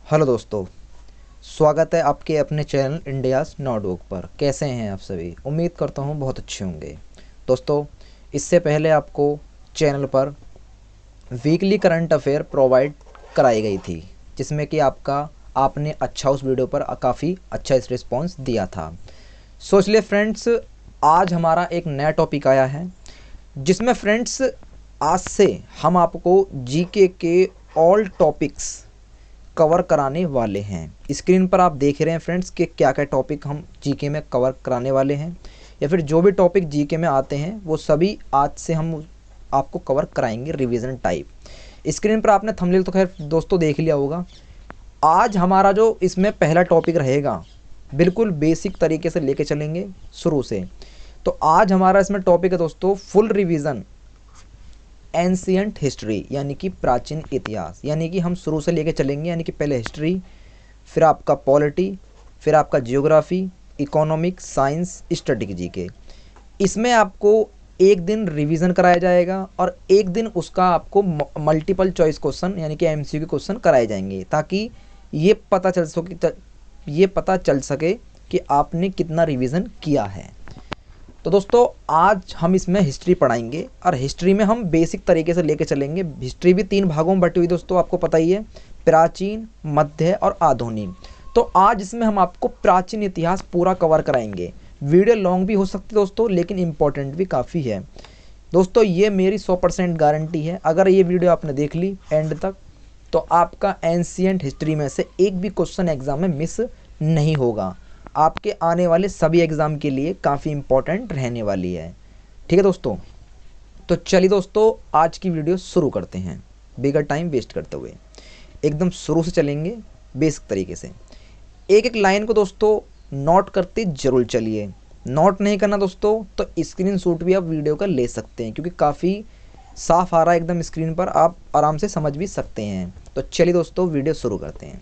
Hello दोस्तों, स्वागत है आपके अपने चैनल इंडियाज़ नोटबुक पर। कैसे हैं आप सभी? उम्मीद करता हूं बहुत अच्छे होंगे। दोस्तों, इससे पहले आपको चैनल पर वीकली करंट अफेयर प्रोवाइड कराई गई थी, जिसमें कि आपने उस वीडियो पर काफ़ी अच्छा रिस्पॉन्स दिया था। सोच लिए फ्रेंड्स, आज हमारा एक नया टॉपिक आया है, जिसमें फ्रेंड्स आज से हम आपको जीके के ऑल टॉपिक्स कवर कराने वाले हैं। स्क्रीन पर आप देख रहे हैं फ्रेंड्स कि क्या क्या टॉपिक हम जीके में कवर कराने वाले हैं, या फिर जो भी टॉपिक जीके में आते हैं वो सभी आज से हम आपको कवर कराएंगे रिवीजन टाइप। स्क्रीन पर आपने थंबनेल तो खैर दोस्तों देख लिया होगा। आज हमारा जो इसमें पहला टॉपिक रहेगा, बिल्कुल बेसिक तरीके से लेके चलेंगे शुरू से। तो आज हमारा इसमें टॉपिक है दोस्तों फुल रिवीजन एंशिएंट हिस्ट्री, यानी कि प्राचीन इतिहास। यानी कि हम शुरू से लेके चलेंगे, यानी कि पहले हिस्ट्री, फिर आपका पॉलिटी, फिर आपका जियोग्राफी, इकोनॉमिक्स, साइंस, स्ट्रेटेजी के। इसमें आपको एक दिन रिवीजन कराया जाएगा और एक दिन उसका आपको मल्टीपल चॉइस क्वेश्चन यानी कि एमसीक्यू क्वेश्चन कराए जाएंगे, ताकि ये पता चल सके कि आपने कितना रिवीजन किया है। तो दोस्तों, आज हम इसमें हिस्ट्री पढ़ाएंगे और हिस्ट्री में हम बेसिक तरीके से लेके चलेंगे। हिस्ट्री भी 3 भागों में बटी हुई दोस्तों, आपको पता ही है, प्राचीन, मध्य और आधुनिक। तो आज इसमें हम आपको प्राचीन इतिहास पूरा कवर कराएंगे। वीडियो लॉन्ग भी हो सकती है दोस्तों, लेकिन इम्पोर्टेंट भी काफ़ी है दोस्तों। ये मेरी 100% गारंटी है, अगर ये वीडियो आपने देख ली एंड तक तो आपका एंशिएंट हिस्ट्री में से एक भी क्वेश्चन एग्जाम में मिस नहीं होगा। आपके आने वाले सभी एग्ज़ाम के लिए काफ़ी इम्पोर्टेंट रहने वाली है। ठीक है दोस्तों, तो चलिए दोस्तों, आज की वीडियो शुरू करते हैं बिगर टाइम वेस्ट करते हुए। एकदम शुरू से चलेंगे बेसिक तरीके से। एक एक लाइन को दोस्तों नोट करते ज़रूर चलिए। नोट नहीं करना दोस्तों तो स्क्रीनशॉट भी आप वीडियो का ले सकते हैं, क्योंकि काफ़ी साफ आ रहा है एकदम स्क्रीन पर, आप आराम से समझ भी सकते हैं। तो चलिए दोस्तों, वीडियो शुरू करते हैं।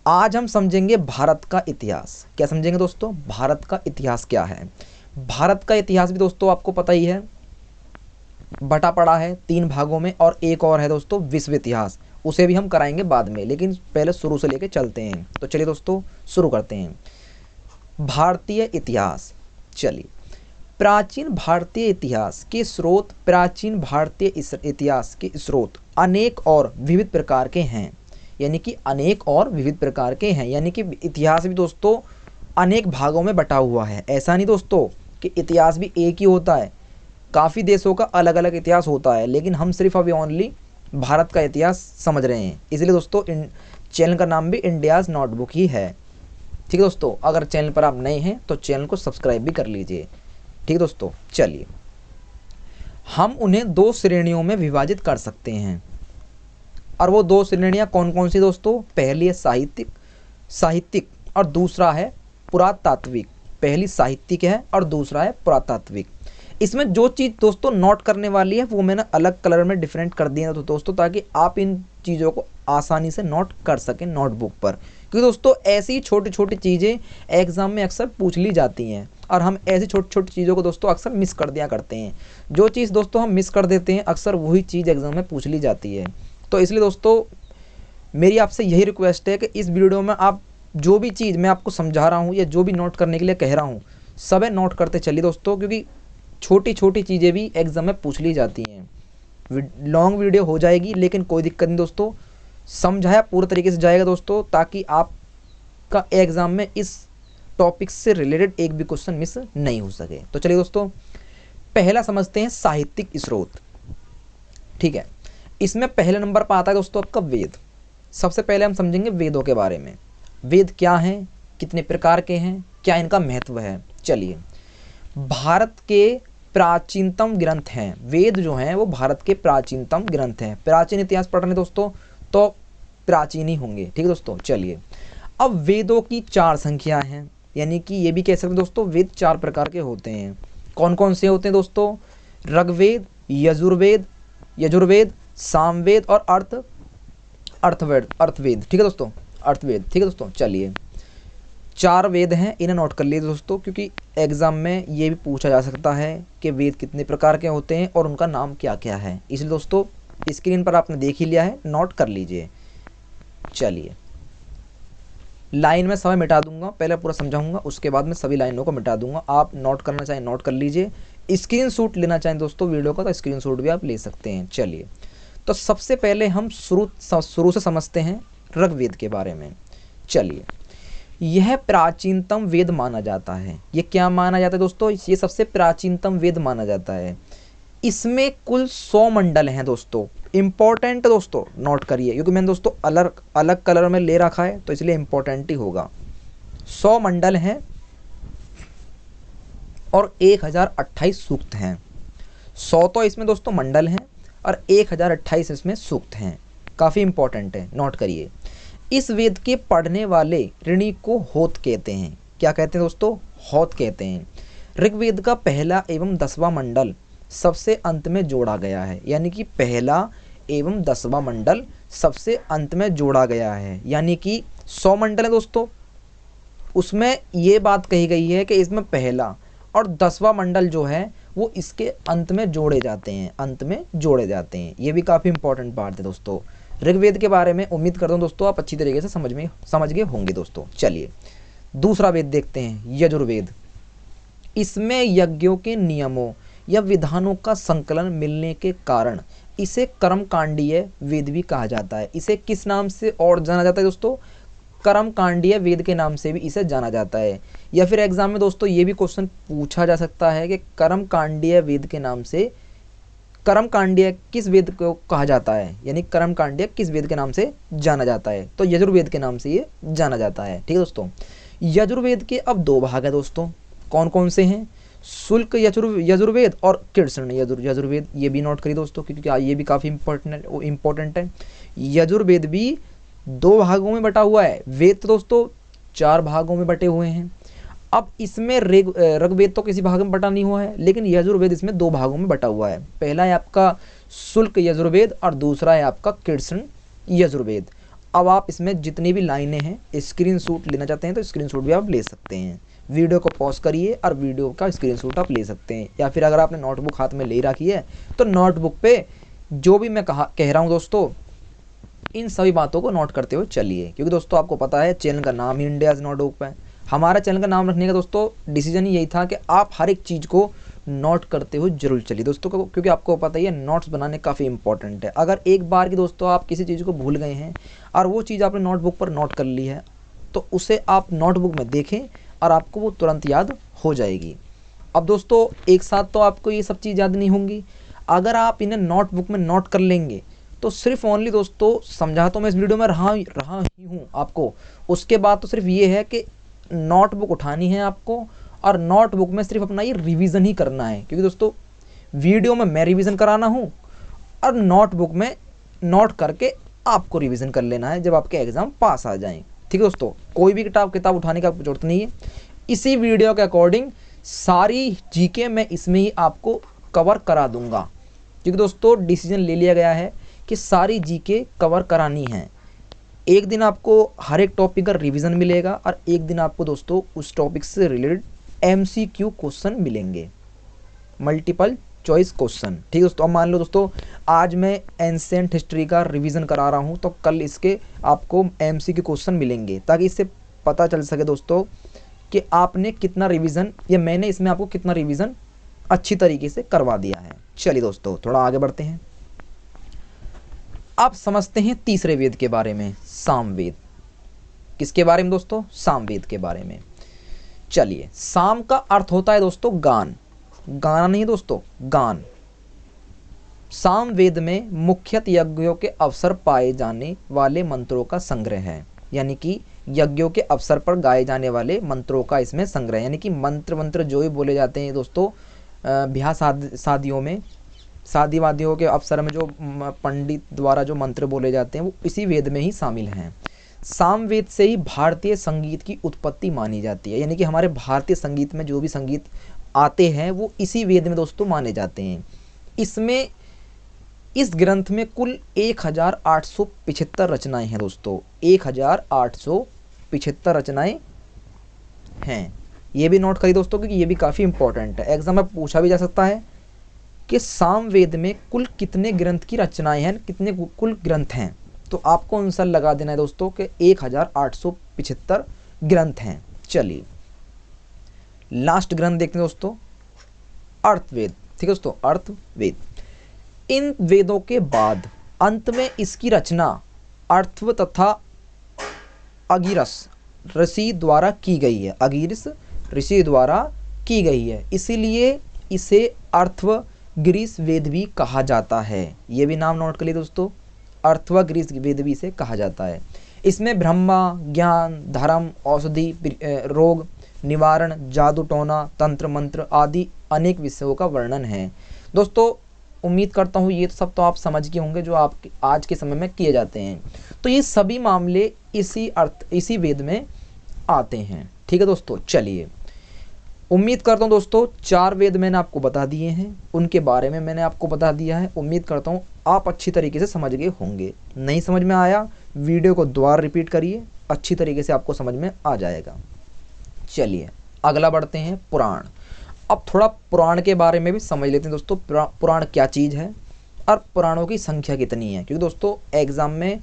आज हम समझेंगे भारत का इतिहास। क्या समझेंगे दोस्तों? भारत का इतिहास क्या है। भारत का इतिहास भी दोस्तों आपको पता ही है, बटा पड़ा है 3 भागों में, और एक और है दोस्तों विश्व इतिहास, उसे भी हम कराएंगे बाद में, लेकिन पहले शुरू से लेके चलते हैं। तो चलिए दोस्तों शुरू करते हैं। भारतीय इतिहास। चलिए, प्राचीन भारतीय इतिहास के स्रोत। प्राचीन भारतीय इतिहास के स्रोत अनेक और विविध प्रकार के हैं, यानी कि अनेक और विविध प्रकार के हैं। यानी कि इतिहास भी दोस्तों अनेक भागों में बटा हुआ है। ऐसा नहीं दोस्तों कि इतिहास भी एक ही होता है, काफ़ी देशों का अलग अलग इतिहास होता है, लेकिन हम सिर्फ अभी ओनली भारत का इतिहास समझ रहे हैं। इसलिए दोस्तों चैनल का नाम भी इंडियाज़ नोटबुक ही है। ठीक है दोस्तों, अगर चैनल पर आप नए हैं तो चैनल को सब्सक्राइब भी कर लीजिए। ठीक है दोस्तों, चलिए हम उन्हें 2 श्रेणियों में विभाजित कर सकते हैं, और वो 2 श्रेणियाँ कौन कौन सी दोस्तों? पहली है साहित्यिक और दूसरा है पुरातात्विक। पहली साहित्यिक है और दूसरा है पुरातात्विक। इसमें जो चीज़ दोस्तों नोट करने वाली है वो मैंने अलग कलर में डिफरेंट कर दिया तो दोस्तों, ताकि आप इन चीज़ों को आसानी से नोट कर सकें नोटबुक पर। क्योंकि दोस्तों ऐसी छोटी छोटी चीज़ें एग्ज़ाम में अक्सर पूछ ली जाती हैं, और हम ऐसी छोटी छोटी चीज़ों को दोस्तों अक्सर मिस कर दिया करते हैं। जो चीज़ दोस्तों हम मिस कर देते हैं, अक्सर वही चीज़ एग्ज़ाम में पूछ ली जाती है। तो इसलिए दोस्तों मेरी आपसे यही रिक्वेस्ट है कि इस वीडियो में आप जो भी चीज़ मैं आपको समझा रहा हूँ या जो भी नोट करने के लिए कह रहा हूँ, सब नोट करते चलिए दोस्तों, क्योंकि छोटी छोटी चीज़ें भी एग्ज़ाम में पूछ ली जाती हैं। लॉन्ग वीडियो हो जाएगी लेकिन कोई दिक्कत नहीं दोस्तों, समझाया पूरे तरीके से जाएगा दोस्तों, ताकि आपका एग्ज़ाम में इस टॉपिक से रिलेटेड एक भी क्वेश्चन मिस नहीं हो सके। तो चलिए दोस्तों, पहला समझते हैं साहित्यिक स्रोत। ठीक है, इसमें पहले नंबर पर आता है दोस्तों आपका वेद। सबसे पहले हम समझेंगे वेदों के बारे में। वेद क्या हैं, कितने प्रकार के हैं, क्या इनका महत्व है। चलिए, भारत के प्राचीनतम ग्रंथ हैं वेद, जो हैं वो भारत के प्राचीनतम ग्रंथ हैं। प्राचीन इतिहास पढ़ रहे हैं दोस्तों तो प्राचीन ही होंगे। ठीक है दोस्तों, चलिए अब वेदों की 4 संख्या हैं, यानी कि ये भी कह सकते हैं दोस्तों वेद 4 प्रकार के होते हैं। कौन कौन से होते हैं दोस्तों? ऋग्वेद, यजुर्वेद, सामवेद और अर्थवेद। ठीक है दोस्तों, अर्थवेद। ठीक है दोस्तों, चलिए 4 वेद हैं, इन्हें नोट कर लीजिए दोस्तों, क्योंकि एग्जाम में ये भी पूछा जा सकता है कि वेद कितने प्रकार के होते हैं और उनका नाम क्या क्या है। इसलिए दोस्तों स्क्रीन पर आपने देख ही लिया है, नोट कर लीजिए। चलिए लाइन में समय मिटा दूंगा, पहले पूरा समझाऊंगा, उसके बाद में सभी लाइनों को मिटा दूंगा। आप नोट करना चाहें नोट कर लीजिए, स्क्रीनशॉट लेना चाहें दोस्तों वीडियो का तो स्क्रीनशॉट भी आप ले सकते हैं। चलिए, तो सबसे पहले हम शुरू से समझते हैं ऋग्वेद के बारे में। चलिए, यह प्राचीनतम वेद माना जाता है। ये क्या माना जाता है दोस्तों? ये सबसे प्राचीनतम वेद माना जाता है। इसमें कुल 100 मंडल हैं दोस्तों। इम्पोर्टेंट दोस्तों नोट करिए, क्योंकि मैंने दोस्तों अलग अलग कलर में ले रखा है तो इसलिए इम्पोर्टेंट ही होगा। 100 मंडल हैं और 1028 सूक्त हैं। 100 तो इसमें दोस्तों मंडल हैं और 1028 इसमें सूक्त हैं। काफ़ी इंपॉर्टेंट है, नोट करिए। इस वेद के पढ़ने वाले ऋणी को होत कहते हैं। क्या कहते हैं दोस्तों? होत कहते हैं। ऋग्वेद का पहला एवं 10वां मंडल सबसे अंत में जोड़ा गया है, यानी कि पहला एवं 10वां मंडल सबसे अंत में जोड़ा गया है। यानी कि 100 मंडल है दोस्तों, उसमें ये बात कही गई है कि इसमें पहला और 10वां मंडल जो है वो इसके अंत में जोड़े जाते हैं, अंत में जोड़े जाते हैं। ये भी काफ़ी इंपॉर्टेंट बात है दोस्तों ऋग्वेद के बारे में। उम्मीद करता हूँ दोस्तों आप अच्छी तरीके से समझ गए होंगे दोस्तों। चलिए, दूसरा वेद देखते हैं, यजुर्वेद। इसमें यज्ञों के नियमों या विधानों का संकलन मिलने के कारण इसे कर्मकांडीय वेद भी कहा जाता है। इसे किस नाम से और जाना जाता है दोस्तों? कर्मकांडीय वेद के नाम से भी इसे जाना जाता है। या फिर एग्जाम में दोस्तों ये भी क्वेश्चन पूछा जा सकता है कि कर्मकांडीय वेद के नाम से कर्मकांडीय किस वेद को कहा जाता है, यानी कर्मकांडीय किस वेद के नाम से जाना जाता है? तो यजुर्वेद के नाम से ये जाना जाता है। ठीक है दोस्तों, यजुर्वेद के अब 2 भाग है दोस्तों। कौन कौन से हैं? शुल्क यजुर्वेद और कृष्ण यजुर्वेद। ये भी नोट करिए दोस्तों, क्योंकि ये भी काफ़ी इंपॉर्टेंट है। यजुर्वेद भी 2 भागों में बटा हुआ है। वेद तो दोस्तों 4 भागों में बटे हुए हैं। अब इसमें ऋग्वेद तो किसी भाग में बटा नहीं हुआ है, लेकिन यजुर्वेद इसमें 2 भागों में बटा हुआ है। पहला है आपका शुल्क यजुर्वेद और दूसरा है आपका कृष्ण यजुर्वेद। अब आप इसमें जितनी भी लाइनें हैं स्क्रीनशॉट लेना चाहते हैं तो स्क्रीनशॉट भी आप ले सकते हैं। वीडियो को पॉज करिए और वीडियो का स्क्रीनशॉट आप ले सकते हैं, या फिर अगर आपने नोटबुक हाथ में ले रखी है तो नोटबुक पे जो भी मैं कह रहा हूँ दोस्तों इन सभी बातों को नोट करते हुए चलिए, क्योंकि दोस्तों आपको पता है चैनल का नाम ही इंडियाज नोटबुक है। हमारा चैनल का नाम रखने का दोस्तों डिसीजन ही यही था कि आप हर एक चीज़ को नोट करते हुए जरूर चलिए दोस्तों, क्योंकि आपको पता ही है नोट्स बनाने काफ़ी इंपॉर्टेंट है। अगर एक बार की दोस्तों आप किसी चीज़ को भूल गए हैं और वो चीज़ आपने नोटबुक पर नोट कर ली है तो उसे आप नोटबुक में देखें और आपको वो तुरंत याद हो जाएगी। अब दोस्तों एक साथ तो आपको ये सब चीज़ याद नहीं होंगी, अगर आप इन्हें नोटबुक में नोट कर लेंगे तो सिर्फ ओनली दोस्तों समझा तो मैं इस वीडियो में रहा ही हूँ आपको, उसके बाद तो सिर्फ ये है कि नोटबुक उठानी है आपको और नोटबुक में सिर्फ अपना ये रिवीजन ही करना है, क्योंकि दोस्तों वीडियो में मैं रिवीजन कराना हूँ और नोटबुक में नोट करके आपको रिवीजन कर लेना है जब आपके एग्ज़ाम पास आ जाएं। ठीक है दोस्तों, कोई भी किताब उठाने का जरूरत नहीं है। इसी वीडियो के अकॉर्डिंग सारी जीके मैं इसमें ही आपको कवर करा दूंगा, क्योंकि दोस्तों डिसीजन ले लिया गया है कि सारी जीके कवर करानी है। एक दिन आपको हर एक टॉपिक का रिवीजन मिलेगा और एक दिन आपको दोस्तों उस टॉपिक से रिलेटेड MCQ क्वेश्चन मिलेंगे, मल्टीपल चॉइस क्वेश्चन। ठीक है दोस्तों, अब मान लो दोस्तों आज मैं एंसेंट हिस्ट्री का रिवीजन करा रहा हूँ तो कल इसके आपको MCQ क्वेश्चन मिलेंगे, ताकि इससे पता चल सके दोस्तों कि आपने कितना रिवीजन या मैंने इसमें आपको कितना रिवीजन अच्छी तरीके से करवा दिया है। चलिए दोस्तों थोड़ा आगे बढ़ते हैं। अब समझते हैं तीसरे वेद के बारे में, सामवेद। किसके बारे में दोस्तों? सामवेद के बारे में। चलिए, साम का अर्थ होता है दोस्तों गान, गाना नहीं दोस्तों, गान। सामवेद में मुख्यतः यज्ञों के अवसर पाए जाने वाले मंत्रों का संग्रह है, यानी कि यज्ञों के अवसर पर गाए जाने वाले मंत्रों का इसमें संग्रह, यानी कि मंत्र जो भी बोले जाते हैं दोस्तों ब्याह शादियों में, शादी वादियों के अवसर में जो पंडित द्वारा जो मंत्र बोले जाते हैं वो इसी वेद में ही शामिल हैं। सामवेद से ही भारतीय संगीत की उत्पत्ति मानी जाती है, यानी कि हमारे भारतीय संगीत में जो भी संगीत आते हैं वो इसी वेद में दोस्तों माने जाते हैं। इसमें इस ग्रंथ में कुल 1875 रचनाएं हैं दोस्तों, 1875 रचनाएं हैं। ये भी नोट करिए दोस्तों क्योंकि ये भी काफ़ी इंपॉर्टेंट है, एग्जाम में पूछा भी जा सकता है कि सामवेद में कुल कितने ग्रंथ की रचनाएं हैं, कितने कुल ग्रंथ हैं। तो आपको आंसर लगा देना है दोस्तों कि 1875 ग्रंथ हैं। चलिए लास्ट ग्रंथ देखते हैं दोस्तों, अर्थवेद। ठीक है दोस्तों, अर्थवेद। इन वेदों के बाद अंत में इसकी रचना अर्थव तथा अगिरस ऋषि द्वारा की गई है। अगिरस ऋषि द्वारा की गई है, इसीलिए इसे अर्थवग्रीस वेद भी कहा जाता है। ये भी नाम नोट कर लिए दोस्तों, अर्थवग्रीस वेद भी इसे कहा जाता है। इसमें ब्रह्मा, ज्ञान, धर्म, औषधि, रोग निवारण, जादू टोना, तंत्र मंत्र आदि अनेक विषयों का वर्णन है। दोस्तों उम्मीद करता हूँ ये सब तो आप समझ गए होंगे जो आप आज के समय में किए जाते हैं। तो ये सभी मामले इसी वेद में आते हैं। ठीक है दोस्तों, चलिए उम्मीद करता हूँ दोस्तों 4 वेद मैंने आपको बता दिए हैं, उनके बारे में मैंने आपको बता दिया है। उम्मीद करता हूँ आप अच्छी तरीके से समझ गए होंगे। नहीं समझ में आया वीडियो को दोबारा रिपीट करिए, अच्छी तरीके से आपको समझ में आ जाएगा। चलिए अगला बढ़ते हैं, पुराण। अब थोड़ा पुराण के बारे में भी समझ लेते हैं दोस्तों, पुराण क्या चीज़ है और पुराणों की संख्या कितनी है। क्योंकि दोस्तों एग्ज़ाम में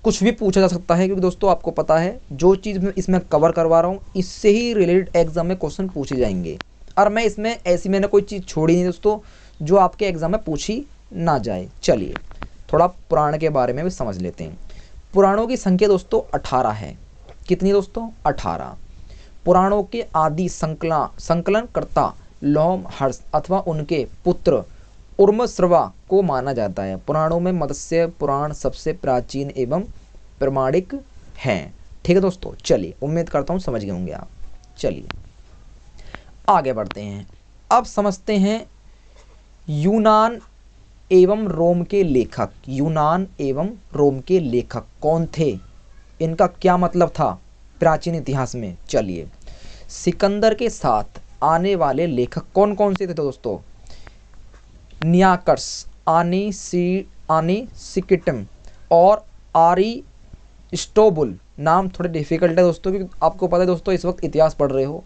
कुछ भी पूछा जा सकता है, क्योंकि दोस्तों आपको पता है जो चीज़ मैं इसमें कवर करवा रहा हूँ इससे ही रिलेटेड एग्जाम में क्वेश्चन पूछे जाएंगे। और मैं इसमें मैंने कोई चीज़ छोड़ी नहीं दोस्तों जो आपके एग्जाम में पूछी ना जाए। चलिए थोड़ा पुराण के बारे में भी समझ लेते हैं। पुराणों की संख्या दोस्तों 18 है। कितनी दोस्तों? 18। पुराणों के आदि संकलनकर्ता लोमहर्ष अथवा उनके पुत्र उर्मश्रवा को माना जाता है। पुराणों में मत्स्य पुराण सबसे प्राचीन एवं प्रमाणिक हैं। ठीक है दोस्तों, चलिए उम्मीद करता हूँ समझ गए होंगे आप। चलिए आगे बढ़ते हैं। अब समझते हैं यूनान एवं रोम के लेखक। यूनान एवं रोम के लेखक कौन थे, इनका क्या मतलब था प्राचीन इतिहास में। चलिए सिकंदर के साथ आने वाले लेखक कौन कौन से थे दोस्तों? नियाकर्स, आनीसिकिटम और अरिस्टोबुल। नाम थोड़े डिफिकल्ट है दोस्तों, क्योंकि आपको पता है दोस्तों इस वक्त इतिहास पढ़ रहे हो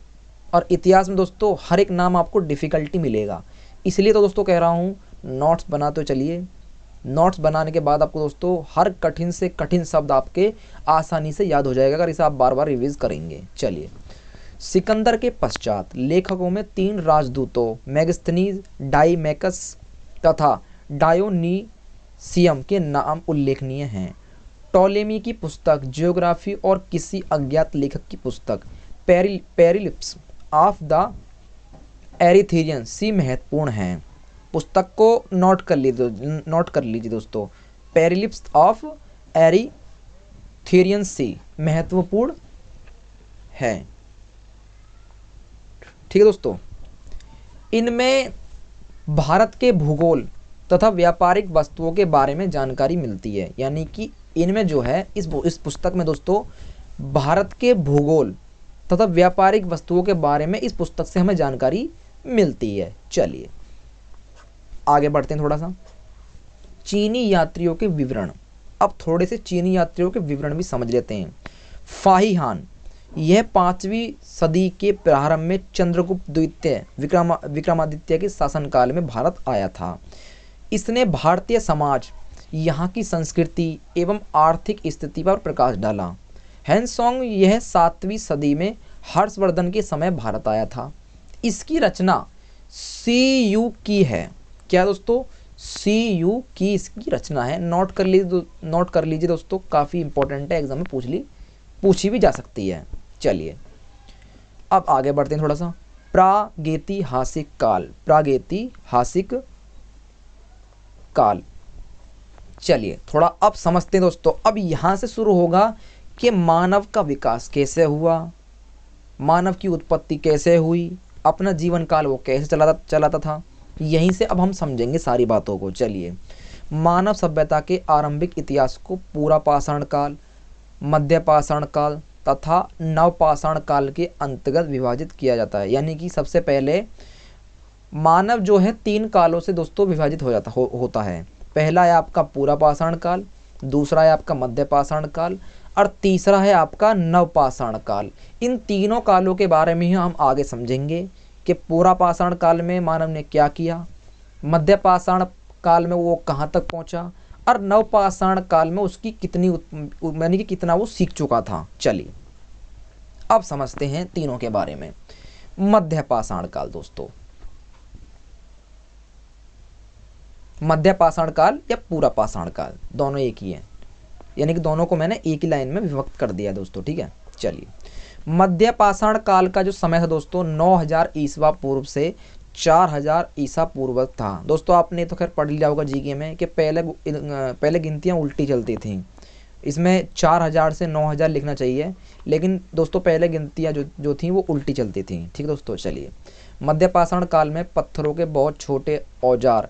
और इतिहास में दोस्तों हर एक नाम आपको डिफ़िकल्टी मिलेगा। इसलिए तो दोस्तों कह रहा हूँ नोट्स बनाते चलिए। नोट्स बनाने के बाद आपको दोस्तों हर कठिन से कठिन शब्द आपके आसानी से याद हो जाएगा अगर इसे आप बार बार रिवीज करेंगे। चलिए सिकंदर के पश्चात लेखकों में 3 राजदूतों मेगस्थनीज, डाइमेकस तथा डायोनीसियम के नाम उल्लेखनीय हैं। टॉलेमी की पुस्तक जियोग्राफी और किसी अज्ञात लेखक की पुस्तक पेरिलिप्स ऑफ द एरिथेरियन सी महत्वपूर्ण हैं। पुस्तक को नोट कर लीजिए दोस्तों, पेरिलिप्स ऑफ एरिथेरियन सी महत्वपूर्ण है। ठीक है दोस्तों, इनमें भारत के भूगोल तथा व्यापारिक वस्तुओं के बारे में जानकारी मिलती है। यानी कि इनमें जो है इस पुस्तक में दोस्तों भारत के भूगोल तथा व्यापारिक वस्तुओं के बारे में इस पुस्तक से हमें जानकारी मिलती है। चलिए आगे बढ़ते हैं थोड़ा सा। चीनी यात्रियों के विवरण। अब थोड़े से चीनी यात्रियों के विवरण भी समझ लेते हैं। फाहियान, यह 5वीं सदी के प्रारंभ में चंद्रगुप्त द्वितीय विक्रमादित्य के शासनकाल में भारत आया था। इसने भारतीय समाज, यहाँ की संस्कृति एवं आर्थिक स्थिति पर प्रकाश डाला। हैंसोंग, यह 7वीं सदी में हर्षवर्धन के समय भारत आया था। इसकी रचना CU की है। क्या दोस्तों? CU की इसकी रचना है। नोट कर लीजिए दोस्तों, काफ़ी इंपॉर्टेंट है, एग्जाम में पूछी भी जा सकती है। चलिए अब आगे बढ़ते हैं थोड़ा सा। प्रागैतिहासिक काल। चलिए थोड़ा अब समझते हैं दोस्तों। अब यहाँ से शुरू होगा कि मानव का विकास कैसे हुआ, मानव की उत्पत्ति कैसे हुई, अपना जीवन काल वो कैसे चलाता था। यहीं से अब हम समझेंगे सारी बातों को। चलिए मानव सभ्यता के आरंभिक इतिहास को पूरा पाषाण काल, मध्य पाषाण काल तथा नवपाषाण काल के अंतर्गत विभाजित किया जाता है। यानी कि सबसे पहले मानव जो है 3 कालों से दोस्तों विभाजित होता है। पहला है आपका पूरा पाषाण काल, दूसरा है आपका मध्य पाषाण काल और तीसरा है आपका नवपाषाण काल। इन तीनों कालों के बारे में ही हम आगे समझेंगे कि पूरा पाषाण काल में मानव ने क्या किया, मध्य पाषाण काल में वो कहाँ तक पहुँचा और नवपाषाण काल में उसकी कितनी यानी कि कितना वो सीख चुका था। चलिए अब समझते हैं तीनों के बारे में। मध्य पाषाण काल दोस्तों, मध्य पाषाण काल या पूरा पाषाण काल दोनों एक ही है, यानी कि दोनों को मैंने एक ही लाइन में विभक्त कर दिया दोस्तों, ठीक है। चलिए मध्य पाषाण काल का जो समय है दोस्तों 9000 ईसवा पूर्व से 4000 ईसा पूर्व था। दोस्तों आपने तो खैर पढ़ लिया होगा जीके में कि पहले गिनतियाँ उल्टी चलती थीं। इसमें 4000 से 9000 लिखना चाहिए, लेकिन दोस्तों पहले गिनतियाँ जो थीं वो उल्टी चलती थीं, ठीक है दोस्तों। चलिए मध्य पाषाण काल में पत्थरों के बहुत छोटे औजार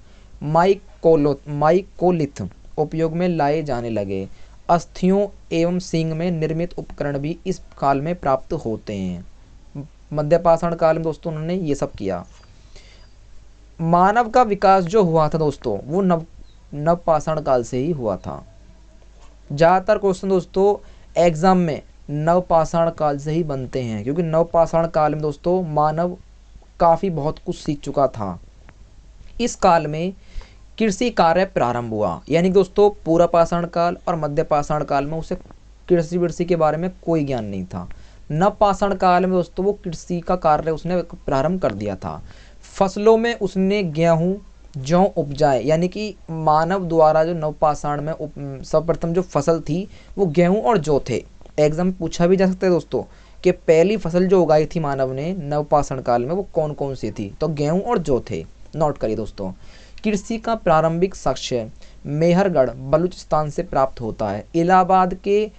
माइकोलिथ उपयोग में लाए जाने लगे। अस्थियों एवं सींग में निर्मित उपकरण भी इस काल में प्राप्त होते हैं। मध्य पाषाण काल में दोस्तों उन्होंने ये सब किया। मानव का विकास जो हुआ था दोस्तों वो नवपाषाण काल से ही हुआ था। ज़्यादातर क्वेश्चन दोस्तों एग्जाम में नवपाषाण काल से ही बनते हैं, क्योंकि नवपाषाण काल में दोस्तों मानव काफ़ी बहुत कुछ सीख चुका था। इस काल में कृषि कार्य प्रारंभ हुआ, यानी दोस्तों पूरा पाषाण काल और मध्य पाषाण काल में उसे कृषि विषि के बारे में कोई ज्ञान नहीं था। नवपाषाण काल में दोस्तों वो कृषि का कार्य उसने प्रारंभ कर दिया था। फसलों में उसने गेहूँ जौ उपजाए, यानी कि मानव द्वारा जो नवपाषाण में सर्वप्रथम जो फसल थी वो गेहूँ और जौ थे। एग्जाम में पूछा भी जा सकता है दोस्तों कि पहली फसल जो उगाई थी मानव ने नवपाषाण काल में वो कौन कौन सी थी, तो गेहूँ और जौ थे। नोट करिए दोस्तों। कृषि का प्रारंभिक साक्ष्य मेहरगढ़ बलूचिस्तान से प्राप्त होता है। इलाहाबाद के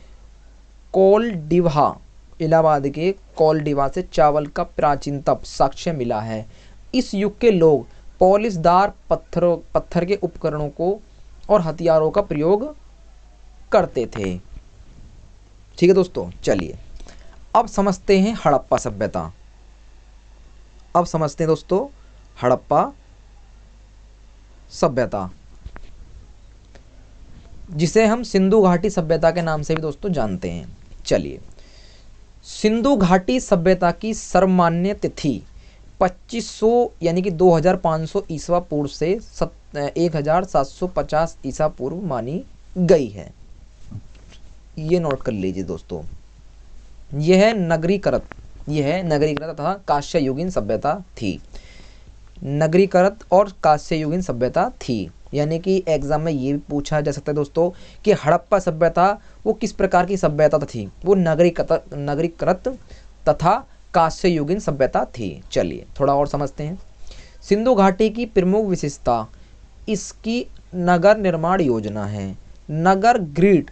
कोलडिवा से चावल का प्राचीनतम साक्ष्य मिला है। इस युग के लोग पॉलिशदार पत्थर के उपकरणों को और हथियारों का प्रयोग करते थे, ठीक है दोस्तों। चलिए अब समझते हैं हड़प्पा सभ्यता। अब समझते हैं दोस्तों हड़प्पा सभ्यता, जिसे हम सिंधु घाटी सभ्यता के नाम से भी दोस्तों जानते हैं। चलिए सिंधु घाटी सभ्यता की सर्वमान्य तिथि 2500 यानी कि 2500 ईसा पूर्व से 1750 ईसा पूर्व मानी गई है। ये नोट कर लीजिए दोस्तों। यह है नगरीकृत तथा कांस्ययुगीन सभ्यता थी। नगरीकृत और कांस्ययुगीन सभ्यता थी, यानी कि एग्जाम में ये भी पूछा जा सकता है दोस्तों कि हड़प्पा सभ्यता वो किस प्रकार की सभ्यता थी। वो नगरीकृत तथा कांस्ययुगीन सभ्यता थी। चलिए थोड़ा और समझते हैं। सिंधु घाटी की प्रमुख विशेषता इसकी नगर निर्माण योजना है। नगर ग्रिड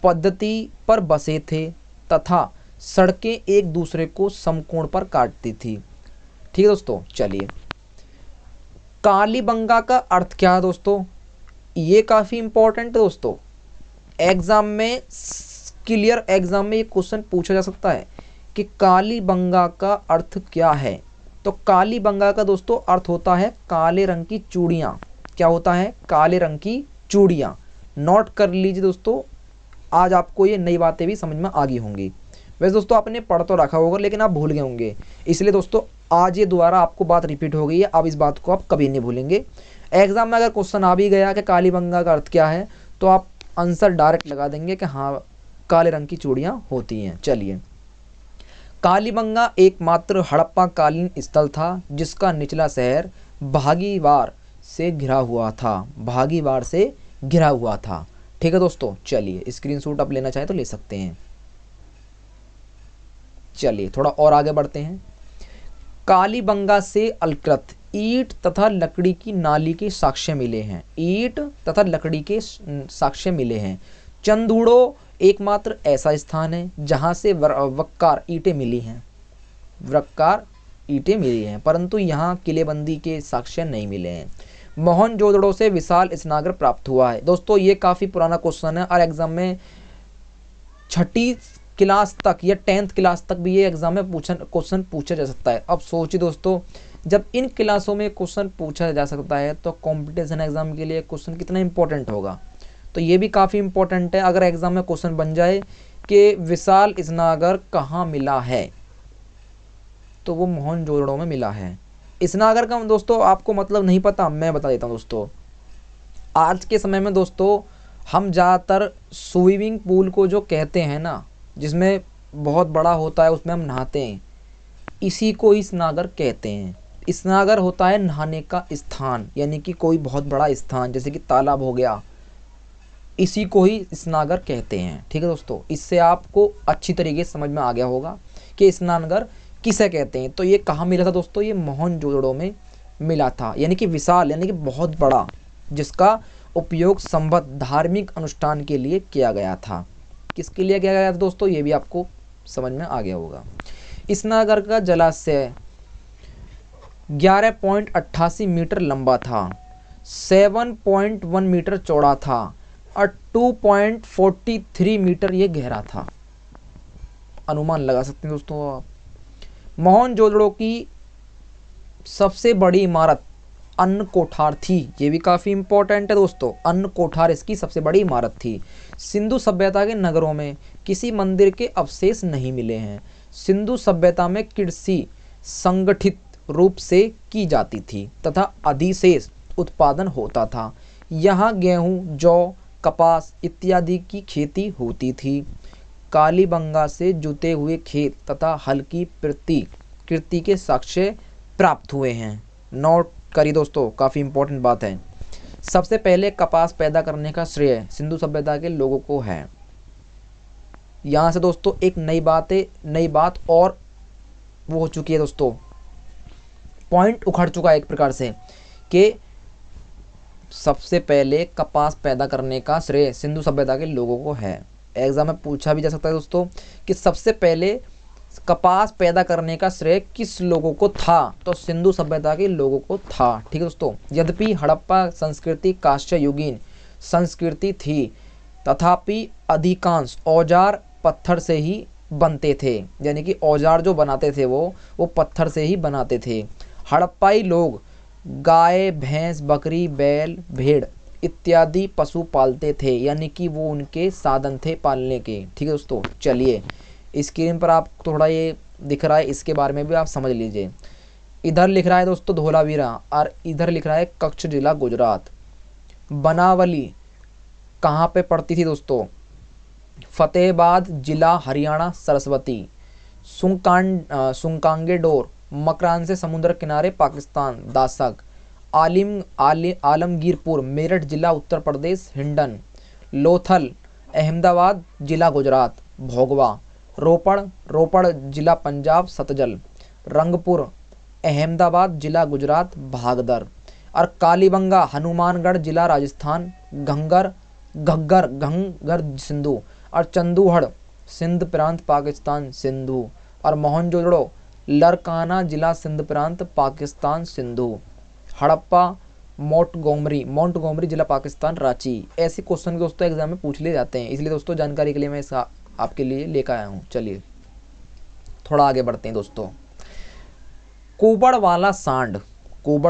पद्धति पर बसे थे तथा सड़कें एक दूसरे को समकोण पर काटती थी, ठीक है दोस्तों। चलिए कालीबंगा का अर्थ क्या है दोस्तों, ये काफ़ी इंपॉर्टेंट है दोस्तों। एग्जाम में क्लियर एग्जाम में ये क्वेश्चन पूछा जा सकता है कि कालीबंगा का अर्थ क्या है। तो कालीबंगा का दोस्तों अर्थ होता है काले रंग की चूड़ियाँ। क्या होता है? काले रंग की चूड़ियाँ। नोट कर लीजिए दोस्तों, आज आपको ये नई बातें भी समझ में आ गई होंगी। वैसे दोस्तों आपने पढ़ तो रखा होगा लेकिन आप भूल गए होंगे, इसलिए दोस्तों आज ये दोबारा आपको बात रिपीट हो गई है। अब इस बात को आप कभी नहीं भूलेंगे। एग्जाम में अगर क्वेश्चन आ भी गया कि कालीबंगा का अर्थ क्या है, तो आप आंसर डायरेक्ट लगा देंगे कि हाँ काले रंग की चूड़ियाँ होती हैं। चलिए कालीबंगा एकमात्र हड़प्पा कालीन स्थल था जिसका निचला शहर भागीवार से घिरा हुआ था। ठीक है दोस्तों। चलिए स्क्रीनशॉट आप लेना चाहें तो ले सकते हैं। चलिए थोड़ा और आगे बढ़ते हैं। कालीबंगा से अलकृत ईंट तथा लकड़ी की नाली के साक्ष्य मिले हैं। चंदूड़ो एकमात्र ऐसा स्थान है जहां से वक्कार ईंटें मिली हैं, परंतु यहाँ किलेबंदी के साक्ष्य नहीं मिले हैं। मोहनजोदड़ो से विशाल स्नागर प्राप्त हुआ है। दोस्तों ये काफ़ी पुराना क्वेश्चन है और एग्जाम में 6ठी क्लास तक या 10th क्लास तक भी ये एग्जाम में क्वेश्चन पूछा जा सकता है। अब सोचिए दोस्तों, जब इन क्लासों में क्वेश्चन पूछा जा सकता है तो कंपटीशन एग्जाम के लिए क्वेश्चन कितना इंपॉर्टेंट होगा। तो ये भी काफ़ी इंपॉर्टेंट है। अगर एग्जाम में क्वेश्चन बन जाए कि विशाल स्नागर कहाँ मिला है, तो वो मोहनजोदड़ो में मिला है। स्नागर का दोस्तों आपको मतलब नहीं पता, मैं बता देता हूँ दोस्तों। आज के समय में दोस्तों हम ज़्यादातर स्विमिंग पूल को जो कहते हैं ना, जिसमें बहुत बड़ा होता है, उसमें हम नहाते हैं, इसी को ही स्नानघर कहते हैं। स्नानघर होता है नहाने का स्थान, यानी कि कोई बहुत बड़ा स्थान, जैसे कि तालाब हो गया, इसी को ही स्नानघर कहते हैं। ठीक है दोस्तों, इससे आपको अच्छी तरीके से समझ में आ गया होगा कि स्नानघर किसे कहते हैं। तो ये कहाँ मिला था दोस्तों? ये मोहनजोदड़ो में मिला था, यानी कि विशाल, यानी कि बहुत बड़ा, जिसका उपयोग संबद्ध धार्मिक अनुष्ठान के लिए किया गया था। किसके लिए किया गया था दोस्तों? ये भी आपको समझ में आ गया होगा। स्नानघर का जलाशय 11.88 मीटर लंबा था, 7.1 मीटर चौड़ा था और 2.43 मीटर ये गहरा था। अनुमान लगा सकते हैं दोस्तों आप। मोहनजोदड़ो की सबसे बड़ी इमारत अन्न कोठार थी। ये भी काफ़ी इंपॉर्टेंट है दोस्तों, अन्न कोठार इसकी सबसे बड़ी इमारत थी। सिंधु सभ्यता के नगरों में किसी मंदिर के अवशेष नहीं मिले हैं। सिंधु सभ्यता में कृषि संगठित रूप से की जाती थी तथा अधिशेष उत्पादन होता था। यहाँ गेहूँ, जौ, कपास इत्यादि की खेती होती थी। कालीबंगा से जुते हुए खेत तथा हल्की प्रकृति के साक्ष्य प्राप्त हुए हैं। नोट करिए दोस्तों, काफ़ी इंपॉर्टेंट बात है। सबसे पहले कपास पैदा करने का श्रेय सिंधु सभ्यता के लोगों को है। यहाँ से दोस्तों एक नई बात और वो हो चुकी है दोस्तों, पॉइंट उखड़ चुका है एक प्रकार से, कि सबसे पहले कपास पैदा करने का श्रेय सिंधु सभ्यता के लोगों को है। एग्जाम में पूछा भी जा सकता है दोस्तों कि सबसे पहले कपास पैदा करने का श्रेय किस लोगों को था? तो सिंधु सभ्यता के लोगों को था। ठीक है दोस्तों, यद्यपि हड़प्पा संस्कृति कांस्य युगीन संस्कृति थी, तथापि अधिकांश औजार पत्थर से ही बनते थे, यानी कि औजार जो बनाते थे वो पत्थर से ही बनाते थे। हड़प्पाई लोग गाय, भैंस, बकरी, बैल, भेड़ इत्यादि पशु पालते थे, यानी कि वो उनके साधन थे पालने के। ठीक है दोस्तों, चलिए स्क्रीन पर आप थोड़ा ये दिख रहा है, इसके बारे में भी आप समझ लीजिए। इधर लिख रहा है दोस्तों धोलावीरा और इधर लिख रहा है कच्छ जिला गुजरात। बनावली कहाँ पे पड़ती थी दोस्तों? फतेहाबाद जिला हरियाणा सरस्वती। सुंकांगेडोर मकरान से समुद्र किनारे पाकिस्तान दासक। आलमगीरपुर मेरठ जिला उत्तर प्रदेश हिंडन। लोथल अहमदाबाद जिला गुजरात भोगवा। रोपड़ जिला पंजाब सतजल। रंगपुर अहमदाबाद जिला गुजरात भागदर। और कालीबंगा हनुमानगढ़ जिला राजस्थान घग्गर सिंधु। और चंदूहड़ सिंध प्रांत पाकिस्तान सिंधु। और मोहनजोदड़ो लरकाना जिला सिंध प्रांत पाकिस्तान सिंधु। हड़प्पा मोंटगोमरी जिला पाकिस्तान रांची। ऐसे क्वेश्चन दोस्तों एग्जाम में पूछ लिए जाते हैं, इसलिए दोस्तों जानकारी के लिए मैं इसका आपके लिए लेकर आया हूँ। चलिए थोड़ा आगे बढ़ते हैं दोस्तों। कुबड़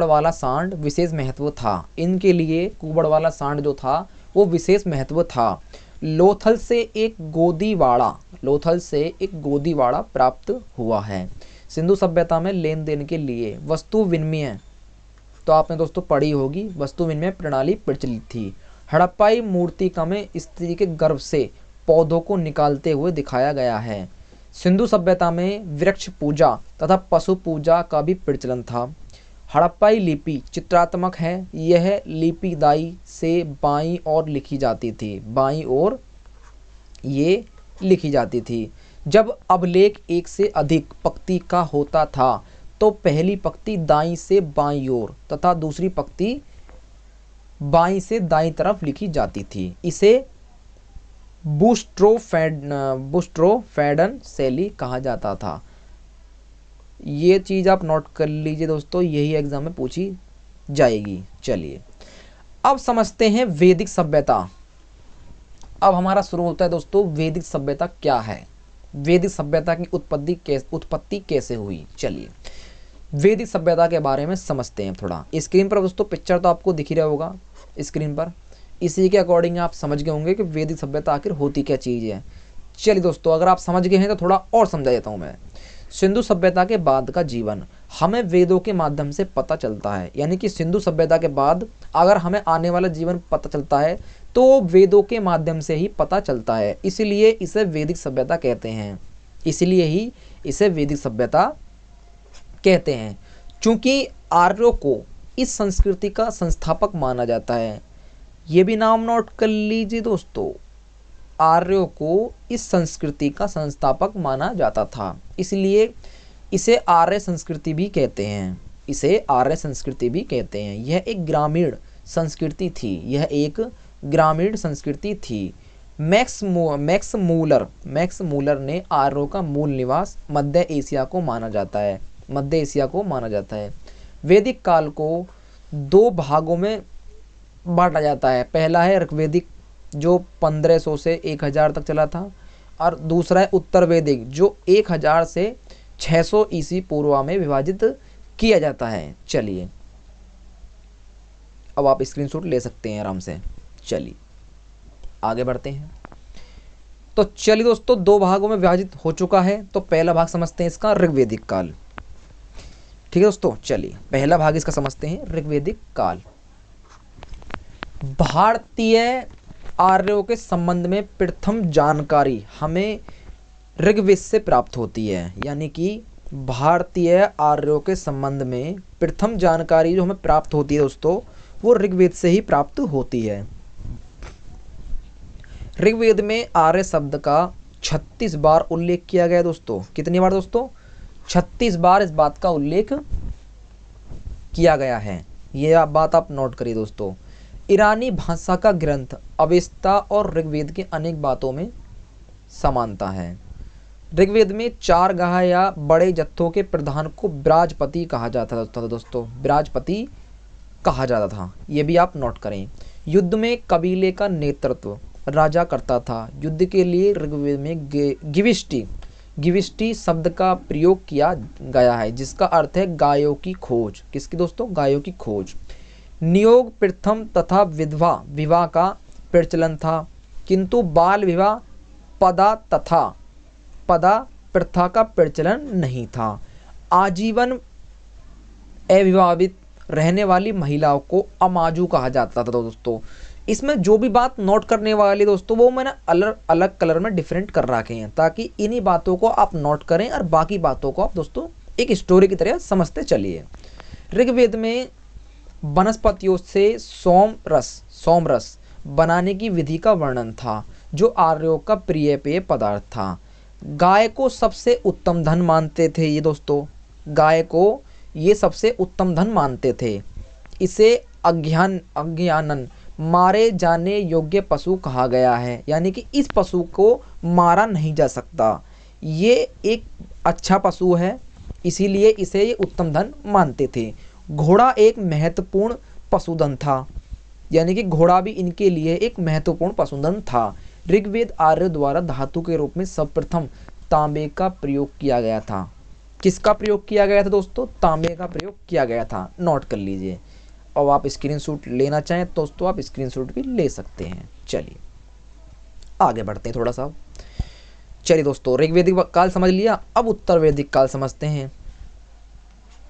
वाला सांड विशेष महत्व था। इनके लिए कुबड़ वाला सांड जो था वो विशेष महत्व था। लोथल से एक गोदीवाड़ा प्राप्त हुआ है। सिंधु सभ्यता में लेन देन के लिए वस्तु विनिमय, तो आपने दोस्तों पढ़ी होगी, वस्तु विनिमय प्रणाली प्रचलित थी। हड़प्पाई मूर्तिका में स्त्री के गर्भ से पौधों को निकालते हुए दिखाया गया है। सिंधु सभ्यता में वृक्ष पूजा तथा पशु पूजा का भी प्रचलन था। हड़प्पाई लिपि चित्रात्मक है। यह लिपि दाई से बाईं ओर लिखी जाती थी। बाईं ओर ये लिखी जाती थी। जब अभिलेख एक से अधिक पंक्ति का होता था तो पहली पंक्ति दाईं से बाईं ओर तथा दूसरी पंक्ति बाईं से दाईं तरफ लिखी जाती थी। इसे बुस्ट्रोफेडन शैली कहा जाता था। ये चीज़ आप नोट कर लीजिए दोस्तों, यही एग्जाम में पूछी जाएगी। चलिए अब समझते हैं वैदिक सभ्यता। अब हमारा शुरू होता है दोस्तों, वैदिक सभ्यता क्या है, वैदिक सभ्यता की उत्पत्ति कैसे हुई। चलिए वैदिक सभ्यता के बारे में समझते हैं थोड़ा। स्क्रीन पर दोस्तों पिक्चर तो आपको दिख ही रहा होगा स्क्रीन पर, इसी के अकॉर्डिंग आप समझ गए होंगे कि वैदिक सभ्यता आखिर होती क्या चीज़ है। चलिए दोस्तों अगर आप समझ गए हैं तो थोड़ा और समझा देता हूँ मैं। सिंधु सभ्यता के बाद का जीवन हमें वेदों के माध्यम से पता चलता है, यानी कि सिंधु सभ्यता के बाद अगर हमें आने वाला जीवन पता चलता है तो वेदों के माध्यम से ही पता चलता है, इसलिए इसे वैदिक सभ्यता कहते हैं। इसलिए ही इसे वैदिक सभ्यता कहते हैं, क्योंकि आर्यों को इस संस्कृति का संस्थापक माना जाता है। ये भी नाम नोट कर लीजिए दोस्तों, आर्यों को इस संस्कृति का संस्थापक माना जाता था, इसलिए इसे आर्य संस्कृति भी कहते हैं। इसे आर्य संस्कृति भी कहते हैं। यह एक ग्रामीण संस्कृति थी। यह एक ग्रामीण संस्कृति थी। मैक्स मूलर ने आर्यों का मूल निवास मध्य एशिया को माना जाता है। मध्य एशिया को माना जाता है। वैदिक काल को 2 भागों में बांटा जाता है। पहला है ऋग्वेदिक जो 1500 से 1000 तक चला था, और दूसरा है उत्तर वैदिक जो 1000 से 600 ईसी पूर्व में विभाजित किया जाता है। चलिए अब आप स्क्रीनशॉट ले सकते हैं आराम से। चलिए आगे बढ़ते हैं। तो चलिए दोस्तों, 2 भागों में विभाजित हो चुका है। तो पहला भाग समझते हैं इसका, ऋग्वेदिक काल। ठीक है दोस्तों, चलिए पहला भाग इसका समझते हैं, ऋग्वेदिक काल। भारतीय आर्यों के संबंध में प्रथम जानकारी हमें ऋग्वेद से प्राप्त होती है। यानी कि भारतीय आर्यों के संबंध में प्रथम जानकारी जो हमें प्राप्त होती है दोस्तों, वो ऋग्वेद से ही प्राप्त होती है। ऋग्वेद में आर्य शब्द का 36 बार उल्लेख किया गया दोस्तों। कितनी बार दोस्तों? 36 बार इस बात का उल्लेख किया गया है। ये बात आप नोट करिए दोस्तों। ईरानी भाषा का ग्रंथ अवेस्ता और ऋग्वेद के अनेक बातों में समानता है। ऋग्वेद में 4 गाह या बड़े जत्थों के प्रधान को ब्राजपति कहा जाता था दोस्तों। ब्राजपति कहा जाता था, ये भी आप नोट करें। युद्ध में कबीले का नेतृत्व राजा करता था। युद्ध के लिए ऋग्वेद में गिविष्टि शब्द का प्रयोग किया गया है, जिसका अर्थ है गायों की खोज। किसकी दोस्तों? गायों की खोज। नियोग प्रथम तथा विधवा विवाह का प्रचलन था, किंतु बाल विवाह पदा प्रथा का प्रचलन नहीं था। आजीवन अविवाहित रहने वाली महिलाओं को अमाजू कहा जाता था दोस्तों। इसमें जो भी बात नोट करने वाली दोस्तों, वो मैंने अलग अलग कलर में डिफरेंट कर रखे हैं, ताकि इन्हीं बातों को आप नोट करें और बाकी बातों को आप दोस्तों एक स्टोरी की तरह समझते चलिए। ऋग्वेद में वनस्पतियों से सोमरस बनाने की विधि का वर्णन था, जो आर्यों का प्रिय पेय पदार्थ था। गाय को सबसे उत्तम धन मानते थे ये दोस्तों। गाय को ये सबसे उत्तम धन मानते थे। इसे अज्ञानन मारे जाने योग्य पशु कहा गया है। यानी कि इस पशु को मारा नहीं जा सकता, ये एक अच्छा पशु है, इसीलिए इसे ये उत्तम धन मानते थे। घोड़ा एक महत्वपूर्ण पशुधन था। यानी कि घोड़ा भी इनके लिए एक महत्वपूर्ण पशुधन था। ऋग्वेद आर्य द्वारा धातु के रूप में सर्वप्रथम तांबे का प्रयोग किया गया था। किसका प्रयोग किया गया था दोस्तों? तांबे का प्रयोग किया गया था। नोट कर लीजिए। और आप स्क्रीनशॉट लेना चाहें दोस्तों, आप स्क्रीनशॉट भी ले सकते हैं। चलिए आगे बढ़ते हैं थोड़ा सा। चलिए दोस्तों, ऋग्वेदिक काल समझ लिया, अब उत्तर वैदिक काल समझते हैं।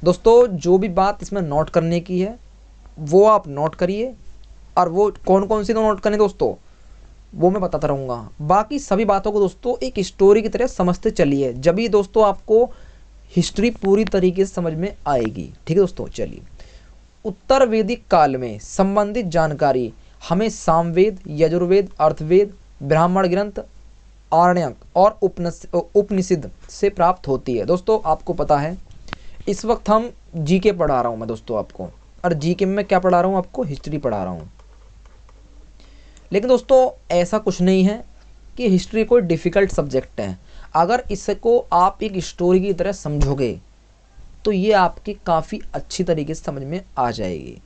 दोस्तों जो भी बात इसमें नोट करने की है वो आप नोट करिए, और वो कौन कौन सी तो नोट करने दोस्तों वो मैं बताता रहूँगा। बाकी सभी बातों को दोस्तों एक स्टोरी की तरह समझते चलिए, जब ही दोस्तों आपको हिस्ट्री पूरी तरीके से समझ में आएगी। ठीक है दोस्तों, चलिए उत्तर वैदिक काल में संबंधित जानकारी हमें सामवेद, यजुर्वेद, अर्थवेद, ब्राह्मण ग्रंथ, आरण्यक और उपनिषद से प्राप्त होती है। दोस्तों आपको पता है इस वक्त हम जीके पढ़ा रहा हूँ मैं दोस्तों आपको, और जीके में क्या पढ़ा रहा हूँ आपको? हिस्ट्री पढ़ा रहा हूँ। लेकिन दोस्तों ऐसा कुछ नहीं है कि हिस्ट्री कोई डिफ़िकल्ट सब्जेक्ट है। अगर इसको आप एक स्टोरी की तरह समझोगे तो ये आपकी काफ़ी अच्छी तरीके से समझ में आ जाएगी।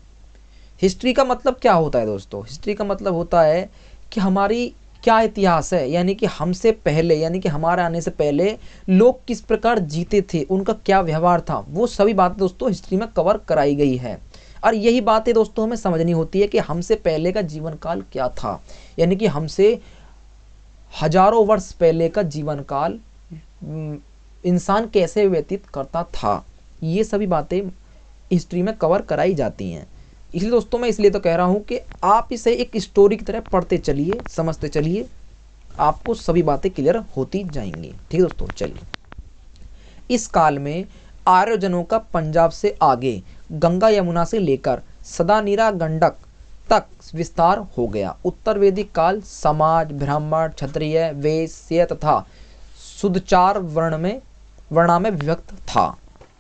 हिस्ट्री का मतलब क्या होता है दोस्तों? हिस्ट्री का मतलब होता है कि हमारी क्या इतिहास है, यानी कि हमसे पहले, यानी कि हमारे आने से पहले लोग किस प्रकार जीते थे, उनका क्या व्यवहार था, वो सभी बातें दोस्तों हिस्ट्री में कवर कराई गई है। और यही बातें दोस्तों हमें समझनी होती है कि हमसे पहले का जीवन काल क्या था, यानी कि हमसे हजारों वर्ष पहले का जीवन काल इंसान कैसे व्यतीत करता था। ये सभी बातें हिस्ट्री में कवर कराई जाती हैं। इसलिए दोस्तों मैं इसलिए तो कह रहा हूँ कि आप इसे एक स्टोरी की तरह पढ़ते चलिए, समझते चलिए, आपको सभी बातें क्लियर होती जाएंगी। ठीक है दोस्तों, चलिए। इस काल में आर्यजनों का पंजाब से आगे गंगा यमुना से लेकर सदानीरा गंडक तक विस्तार हो गया। उत्तर वैदिक काल समाज ब्राह्मण, क्षत्रिय, वैश्य तथा शुद्धाचार वर्णा में विभक्त था।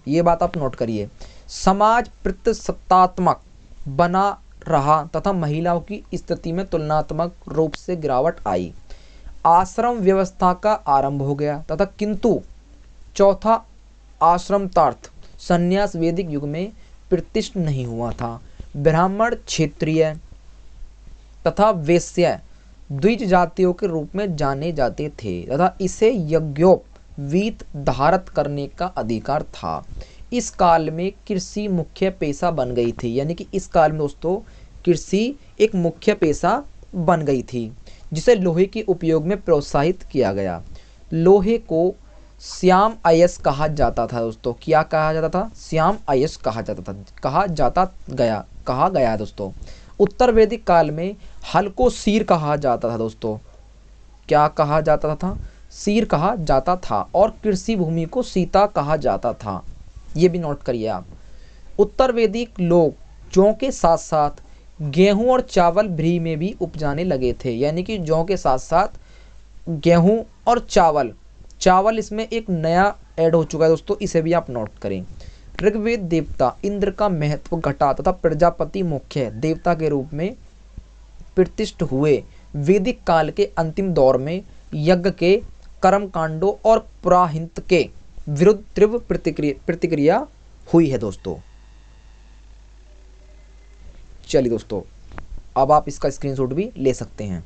ये बात आप नोट करिए। समाज प्रतिसत्तात्मक बना रहा तथा महिलाओं की स्थिति में तुलनात्मक रूप से गिरावट आई। आश्रम व्यवस्था का आरंभ हो गया तथा किंतु चौथा आश्रमतार्थ संन्यास वैदिक युग में प्रतिष्ठित नहीं हुआ था। ब्राह्मण, क्षेत्रीय तथा वैश्य द्विज जातियों के रूप में जाने जाते थे तथा इसे यज्ञोपवीत धारत करने का अधिकार था। इस काल में कृषि मुख्य पेशा बन गई थी, यानी कि इस काल में दोस्तों कृषि एक मुख्य पेशा बन गई थी, जिसे लोहे के उपयोग में प्रोत्साहित किया गया। लोहे को श्याम अयस कहा जाता था दोस्तों। क्या कहा जाता था? श्याम अयस कहा गया दोस्तों। उत्तर वैदिक काल में हल को सीर कहा जाता था दोस्तों। क्या कहा जाता था? सीर कहा जाता था। और कृषि भूमि को सीता कहा जाता था। ये भी नोट करिए आप। उत्तर वैदिक लोग जौ के साथ साथ गेहूं और चावल भ्री में भी उपजाने लगे थे, यानी कि जौ के साथ साथ गेहूं और चावल इसमें एक नया ऐड हो चुका है दोस्तों, इसे भी आप नोट करें। ऋग्वेद देवता इंद्र का महत्व घटा तथा प्रजापति मुख्य देवता के रूप में प्रतिष्ठित हुए। वैदिक काल के अंतिम दौर में यज्ञ के कर्मकांडों और पुराहित के विरुद्ध तीव्र प्रतिक्रिया हुई है दोस्तों। चलिए दोस्तों, अब आप इसका स्क्रीनशॉट भी ले सकते हैं।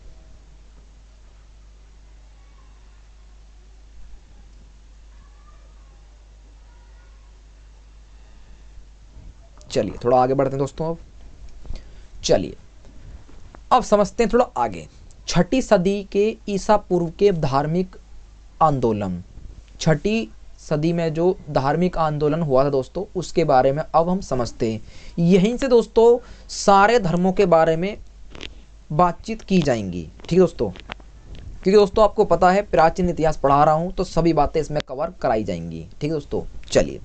चलिए थोड़ा आगे बढ़ते हैं दोस्तों। अब चलिए अब समझते हैं थोड़ा आगे। छठी सदी के ईसा पूर्व के धार्मिक आंदोलन, छठी सदी में जो धार्मिक आंदोलन हुआ था दोस्तों, उसके बारे में अब हम समझते हैं। यहीं से दोस्तों सारे धर्मों के बारे में बातचीत की जाएंगी। ठीक है दोस्तों, क्योंकि दोस्तों आपको पता है प्राचीन इतिहास पढ़ा रहा हूं तो सभी बातें इसमें कवर कराई जाएंगी। ठीक है दोस्तों, चलिए।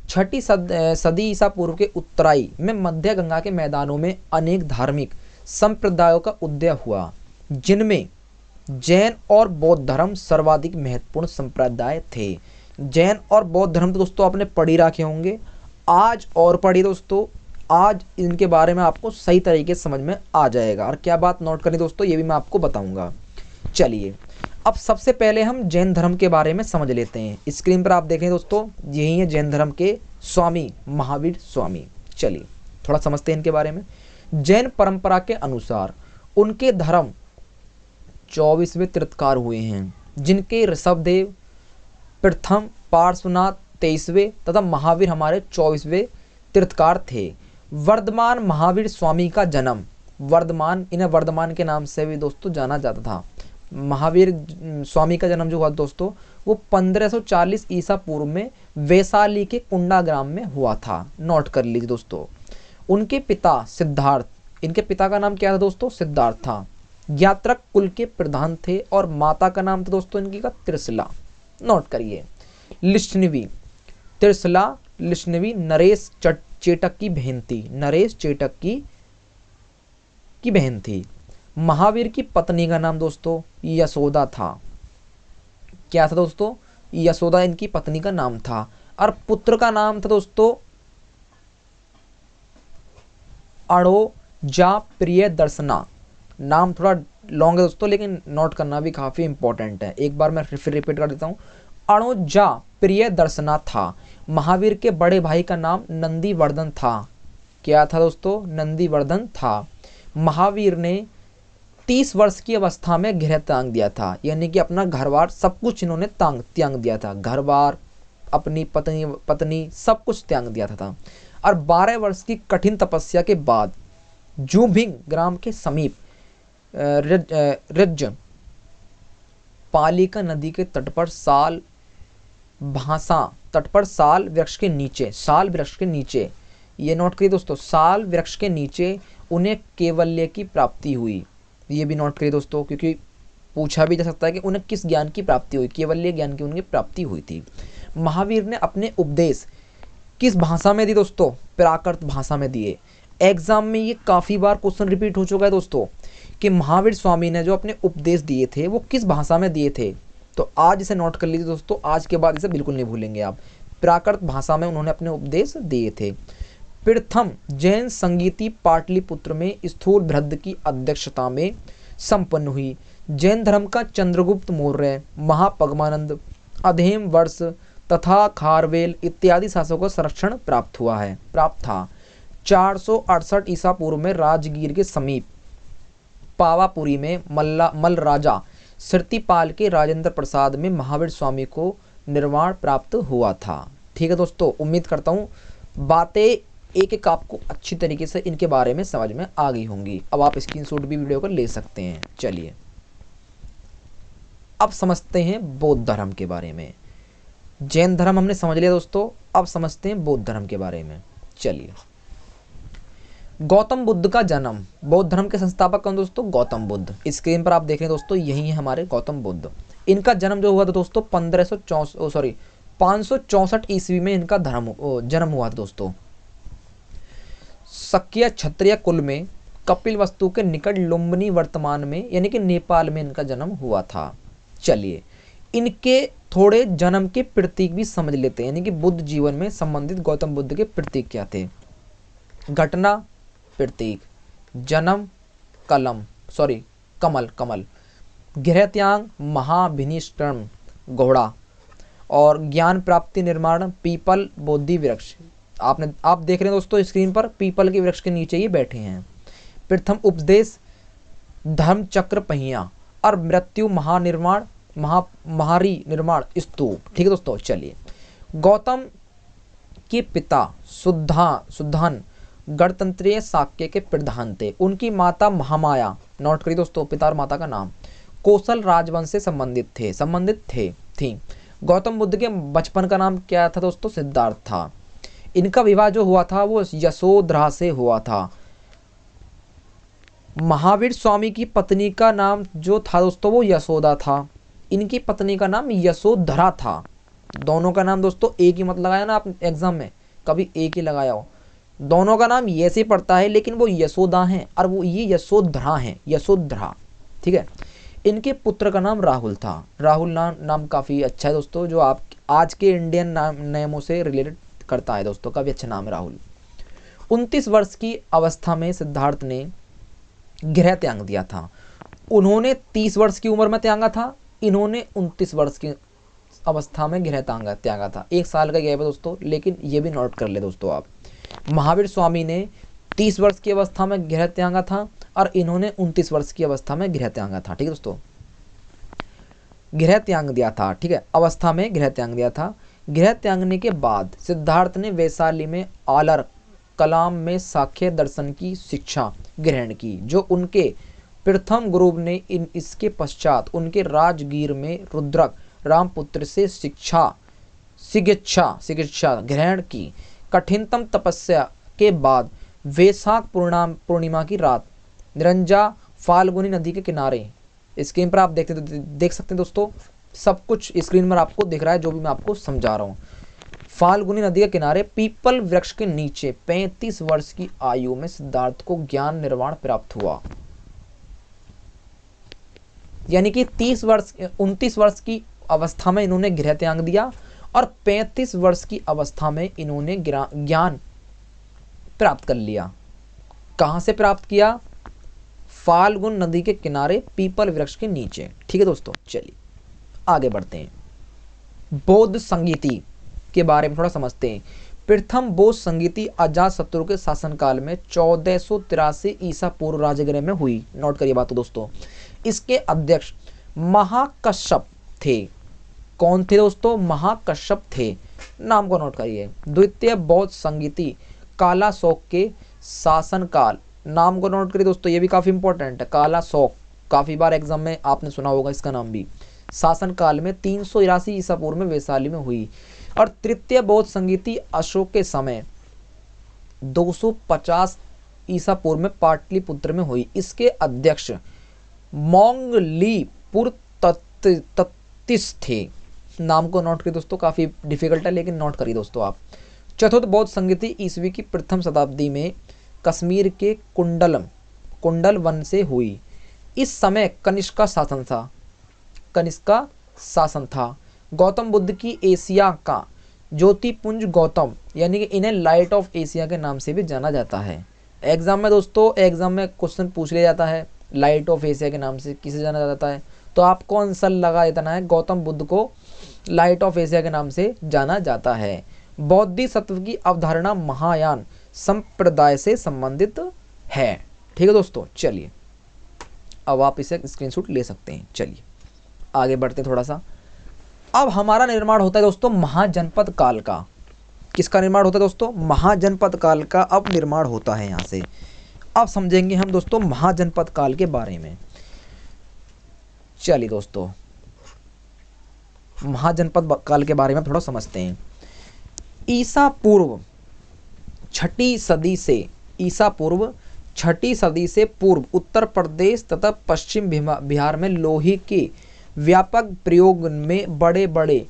छठी सदी ईसा पूर्व के उत्तराई में मध्य गंगा के मैदानों में अनेक धार्मिक संप्रदायों का उदय हुआ, जिनमें जैन और बौद्ध धर्म सर्वाधिक महत्वपूर्ण संप्रदाय थे। जैन और बौद्ध धर्म तो दोस्तों आपने पढ़ ही रखे होंगे, आज और पढ़िए दोस्तों, आज इनके बारे में आपको सही तरीके से समझ में आ जाएगा। और क्या बात नोट करनी दोस्तों, ये भी मैं आपको बताऊंगा। चलिए अब सबसे पहले हम जैन धर्म के बारे में समझ लेते हैं। स्क्रीन पर आप देखें दोस्तों, यही है जैन धर्म के स्वामी महावीर स्वामी। चलिए थोड़ा समझते हैं इनके बारे में। जैन परंपरा के अनुसार उनके धर्म 24वें तीर्थकार हुए हैं, जिनके ऋषभदेव प्रथम, पार्श्वनाथ 23वें तथा महावीर हमारे 24वें तीर्थकार थे। वर्धमान महावीर स्वामी का जन्म, वर्धमान, इन्हें वर्धमान के नाम से भी दोस्तों जाना जाता था। महावीर स्वामी का जन्म जो हुआ दोस्तों वो 1540 ईसा पूर्व में वैशाली के कुंडा ग्राम में हुआ था। नोट कर लीजिए दोस्तों। उनके पिता सिद्धार्थ, इनके पिता का नाम क्या था दोस्तों? सिद्धार्थ था। यात्रक कुल के प्रधान थे और माता का नाम था दोस्तों इनकी का त्रिशला। नोट करिए। लिश्नवी, त्रिशला लिश्नवी नरेश चेटक की बहन थी, नरेश चेटक की बहन थी। महावीर की पत्नी का नाम दोस्तों यशोदा था। क्या था दोस्तों? यशोदा इनकी पत्नी का नाम था। और पुत्र का नाम था दोस्तों अणोजा प्रिय दर्शना। नाम थोड़ा लॉन्ग है दोस्तों, लेकिन नोट करना भी काफी इंपॉर्टेंट है। एक बार मैं फिर रिपीट कर देता हूँ। अणोजा प्रिय दर्शना था। महावीर के बड़े भाई का नाम नंदीवर्धन था। क्या था दोस्तों? नंदीवर्धन था। महावीर ने 30 वर्ष की अवस्था में गृह त्याग दिया था, यानी कि अपना घर बार सब कुछ इन्होंने त्याग दिया था। घर बार, अपनी पत्नी सब कुछ त्याग दिया था। और 12 वर्ष की कठिन तपस्या के बाद जूभिंग ग्राम के समीप रिज पालिका नदी के तट पर साल वृक्ष के नीचे ये नोट करिए दोस्तों, साल वृक्ष के नीचे उन्हें कैवल्य की प्राप्ति हुई। ये भी नोट करिए दोस्तों, क्योंकि पूछा भी जा सकता है कि उन्हें किस ज्ञान की प्राप्ति हुई, कैवल्य ज्ञान की उनकी प्राप्ति हुई थी। महावीर ने अपने उपदेश किस भाषा में दी दोस्तों? प्राकृत भाषा में दिए। एग्जाम में ये काफ़ी बार क्वेश्चन रिपीट हो चुका है दोस्तों कि महावीर स्वामी ने जो अपने उपदेश दिए थे वो किस भाषा में दिए थे। तो आज इसे नोट कर लीजिए दोस्तों, आज के बाद इसे बिल्कुल नहीं भूलेंगे आप। प्राकृत भाषा में उन्होंने अपने उपदेश दिए थे। प्रथम जैन संगीति पाटलिपुत्र में स्थूलभद्र की अध्यक्षता में संपन्न हुई। जैन धर्म का चंद्रगुप्त मौर्य, महापद्मानंद, अधेम वर्ष तथा खारवेल इत्यादि शासकों को संरक्षण प्राप्त था। 468 ईसा पूर्व में राजगीर के समीप पावापुरी में मल्ल राजा श्रुतिपाल के राजेंद्र प्रसाद में महावीर स्वामी को निर्वाण प्राप्त हुआ था। ठीक है दोस्तों, उम्मीद करता हूँ बातें एक एक आपको अच्छी तरीके से इनके बारे में समझ में आ गई होंगी। अब आप स्क्रीनशॉट भी वीडियो को ले सकते हैं। चलिए अब समझते हैं बौद्ध धर्म के बारे में। जैन धर्म हमने समझ लिया दोस्तों, अब समझते हैं बौद्ध धर्म के बारे में। चलिए, गौतम बुद्ध का जन्म। बौद्ध धर्म के संस्थापक कौन दोस्तों? गौतम बुद्ध। स्क्रीन पर आप देख रहे हैं दोस्तों, यही है हमारे गौतम बुद्ध। इनका जन्म जो हुआ था दोस्तों 564 ईस्वी में इनका जन्म हुआ था दोस्तों। शक्य क्षत्रिय कुल में कपिल वस्तु के निकट लुम्बिनी वर्तमान में यानी कि नेपाल में इनका जन्म हुआ था। चलिए, इनके थोड़े जन्म के प्रतीक भी समझ लेते हैं, यानी कि बुद्ध जीवन में संबंधित गौतम बुद्ध के प्रतीक क्या थे। घटना प्रतीक, जन्म कमल, गृह त्याग महाभिनिष्क्रम घोड़ा, और ज्ञान प्राप्ति निर्माण पीपल बोधि वृक्ष। आप देख रहे हैं दोस्तों स्क्रीन पर, पीपल के वृक्ष के नीचे ये बैठे हैं। प्रथम उपदेश धर्म चक्र पहिया और मृत्यु महारी निर्माण स्तूप। ठीक है दोस्तों, चलिए। गौतम के पिता सुद्धान गणतंत्रीय शाक्य के प्रधान थे। उनकी माता महामाया, नोट करिए दोस्तों पिता और माता का नाम, कौशल राजवंश से संबंधित थी। गौतम बुद्ध के बचपन का नाम क्या था दोस्तों? सिद्धार्थ था। इनका विवाह जो हुआ था वो यशोधरा से हुआ था। महावीर स्वामी की पत्नी का नाम जो था दोस्तों वो यशोदा था। इनकी पत्नी का नाम यशोधरा था। दोनों का नाम दोस्तों एक ही मत लगाया ना आप एग्जाम में, कभी एक ही लगाया हो। दोनों का नाम ये से पड़ता है लेकिन वो यशोदा हैं और वो ये यशोधरा हैं, यशोधरा। ठीक है। इनके पुत्र का नाम राहुल था। राहुल नाम काफ़ी अच्छा है दोस्तों, जो आप आज के इंडियन नियमों से रिलेटेड करता है दोस्तों, काफ़ी अच्छा नाम है राहुल। 29 वर्ष की अवस्था में सिद्धार्थ ने गृह त्याग दिया था। उन्होंने 30 वर्ष की उम्र में त्यागा था, इन्होंने 29 वर्ष की अवस्था में गृह त्यागा था। 1 साल का गैप है दोस्तों, लेकिन ये भी नोट कर ले दोस्तों आप। महावीर स्वामी ने 30 वर्ष की अवस्था में गृह त्यागा था और इन्होंने 29 वर्ष की अवस्था में गृह त्यागा था। ठीक है दोस्तों, गृह त्याग दिया था। ठीक है, अवस्था में गृह त्याग दिया था। गृह त्यागने के बाद सिद्धार्थ ने वैशाली में आलर कलाम में सांख्य दर्शन की शिक्षा ग्रहण की, जो उनके प्रथम गुरु ने इसके पश्चात उनके राजगीर में रुद्रक रामपुत्र से चिकित्सा ग्रहण की। कठिनतम तपस्या के बाद वैशाख पूर्णिमा की रात निरंजा फाल्गुनी नदी के किनारे, स्क्रीन पर आप देख सकते हैं दोस्तों, सब कुछ स्क्रीन पर आपको दिख रहा है जो भी मैं आपको समझा रहा हूँ। फाल्गुनी नदी के किनारे पीपल वृक्ष के नीचे 35 वर्ष की आयु में सिद्धार्थ को ज्ञान निर्वाण प्राप्त हुआ। यानी कि 29 वर्ष की अवस्था में इन्होंने गृह त्याग दिया और 35 वर्ष की अवस्था में इन्होंने ज्ञान प्राप्त कर लिया। कहाँ से प्राप्त किया? फाल्गुन नदी के किनारे पीपल वृक्ष के नीचे। ठीक है दोस्तों, चलिए आगे बढ़ते हैं। बौद्ध संगीति के बारे में थोड़ा समझते हैं। प्रथम बौद्ध संगीति अजातशत्रु के शासनकाल में 1483 ईसा पूर्व राजगृह में हुई। नोट करिए बात दोस्तों। इसके अध्यक्ष महाकश्यप थे। कौन थे दोस्तों? महाकश्यप थे। नाम को नोट करिए। द्वितीय बौद्ध संगीति कालाशोक के शासनकाल, नाम को नोट करिए दोस्तों, ये भी काफ़ी इंपॉर्टेंट है। कालाशोक, काफ़ी बार एग्जाम में आपने सुना होगा इसका नाम भी। शासनकाल में 383 ईसा पूर्व में वैशाली में हुई। और तृतीय बौद्ध संगीति अशोक के समय 250 ईसा पूर्व में पाटलिपुत्र में हुई। इसके अध्यक्ष मोंगलीपुर थे। नाम को नोट करिए दोस्तों, काफ़ी डिफिकल्ट है लेकिन नोट करिए दोस्तों आप। चतुर्थ बौद्ध संगति ईस्वी की प्रथम शताब्दी में कश्मीर के कुंडल वन से हुई। इस समय कनिष्क का शासन था। गौतम बुद्ध की एशिया का ज्योतिपुंज गौतम, यानी कि इन्हें लाइट ऑफ एशिया के नाम से भी जाना जाता है। एग्जाम में दोस्तों, एग्जाम में क्वेश्चन पूछ लिया जाता है लाइट ऑफ एशिया के नाम से किसे जाना जाता है, तो आपको आंसर लगा देना है गौतम बुद्ध को लाइट ऑफ एशिया के नाम से जाना जाता है। बौद्धि सत्व की अवधारणा महायान संप्रदाय से संबंधित है। ठीक है दोस्तों, चलिए अब आप इसे स्क्रीनशॉट ले सकते हैं। चलिए आगे बढ़ते हैं थोड़ा सा। अब हमारा निर्माण होता है दोस्तों महाजनपद काल का। किसका निर्माण होता है दोस्तों? महाजनपद काल का अब निर्माण होता है। यहाँ से अब समझेंगे हम दोस्तों महाजनपद काल के बारे में। चलिए दोस्तों महाजनपद काल के बारे में थोड़ा समझते हैं। ईसा पूर्व छठी सदी से पूर्व उत्तर प्रदेश तथा पश्चिम बिहार में लोहे के व्यापक प्रयोग में बड़े बड़े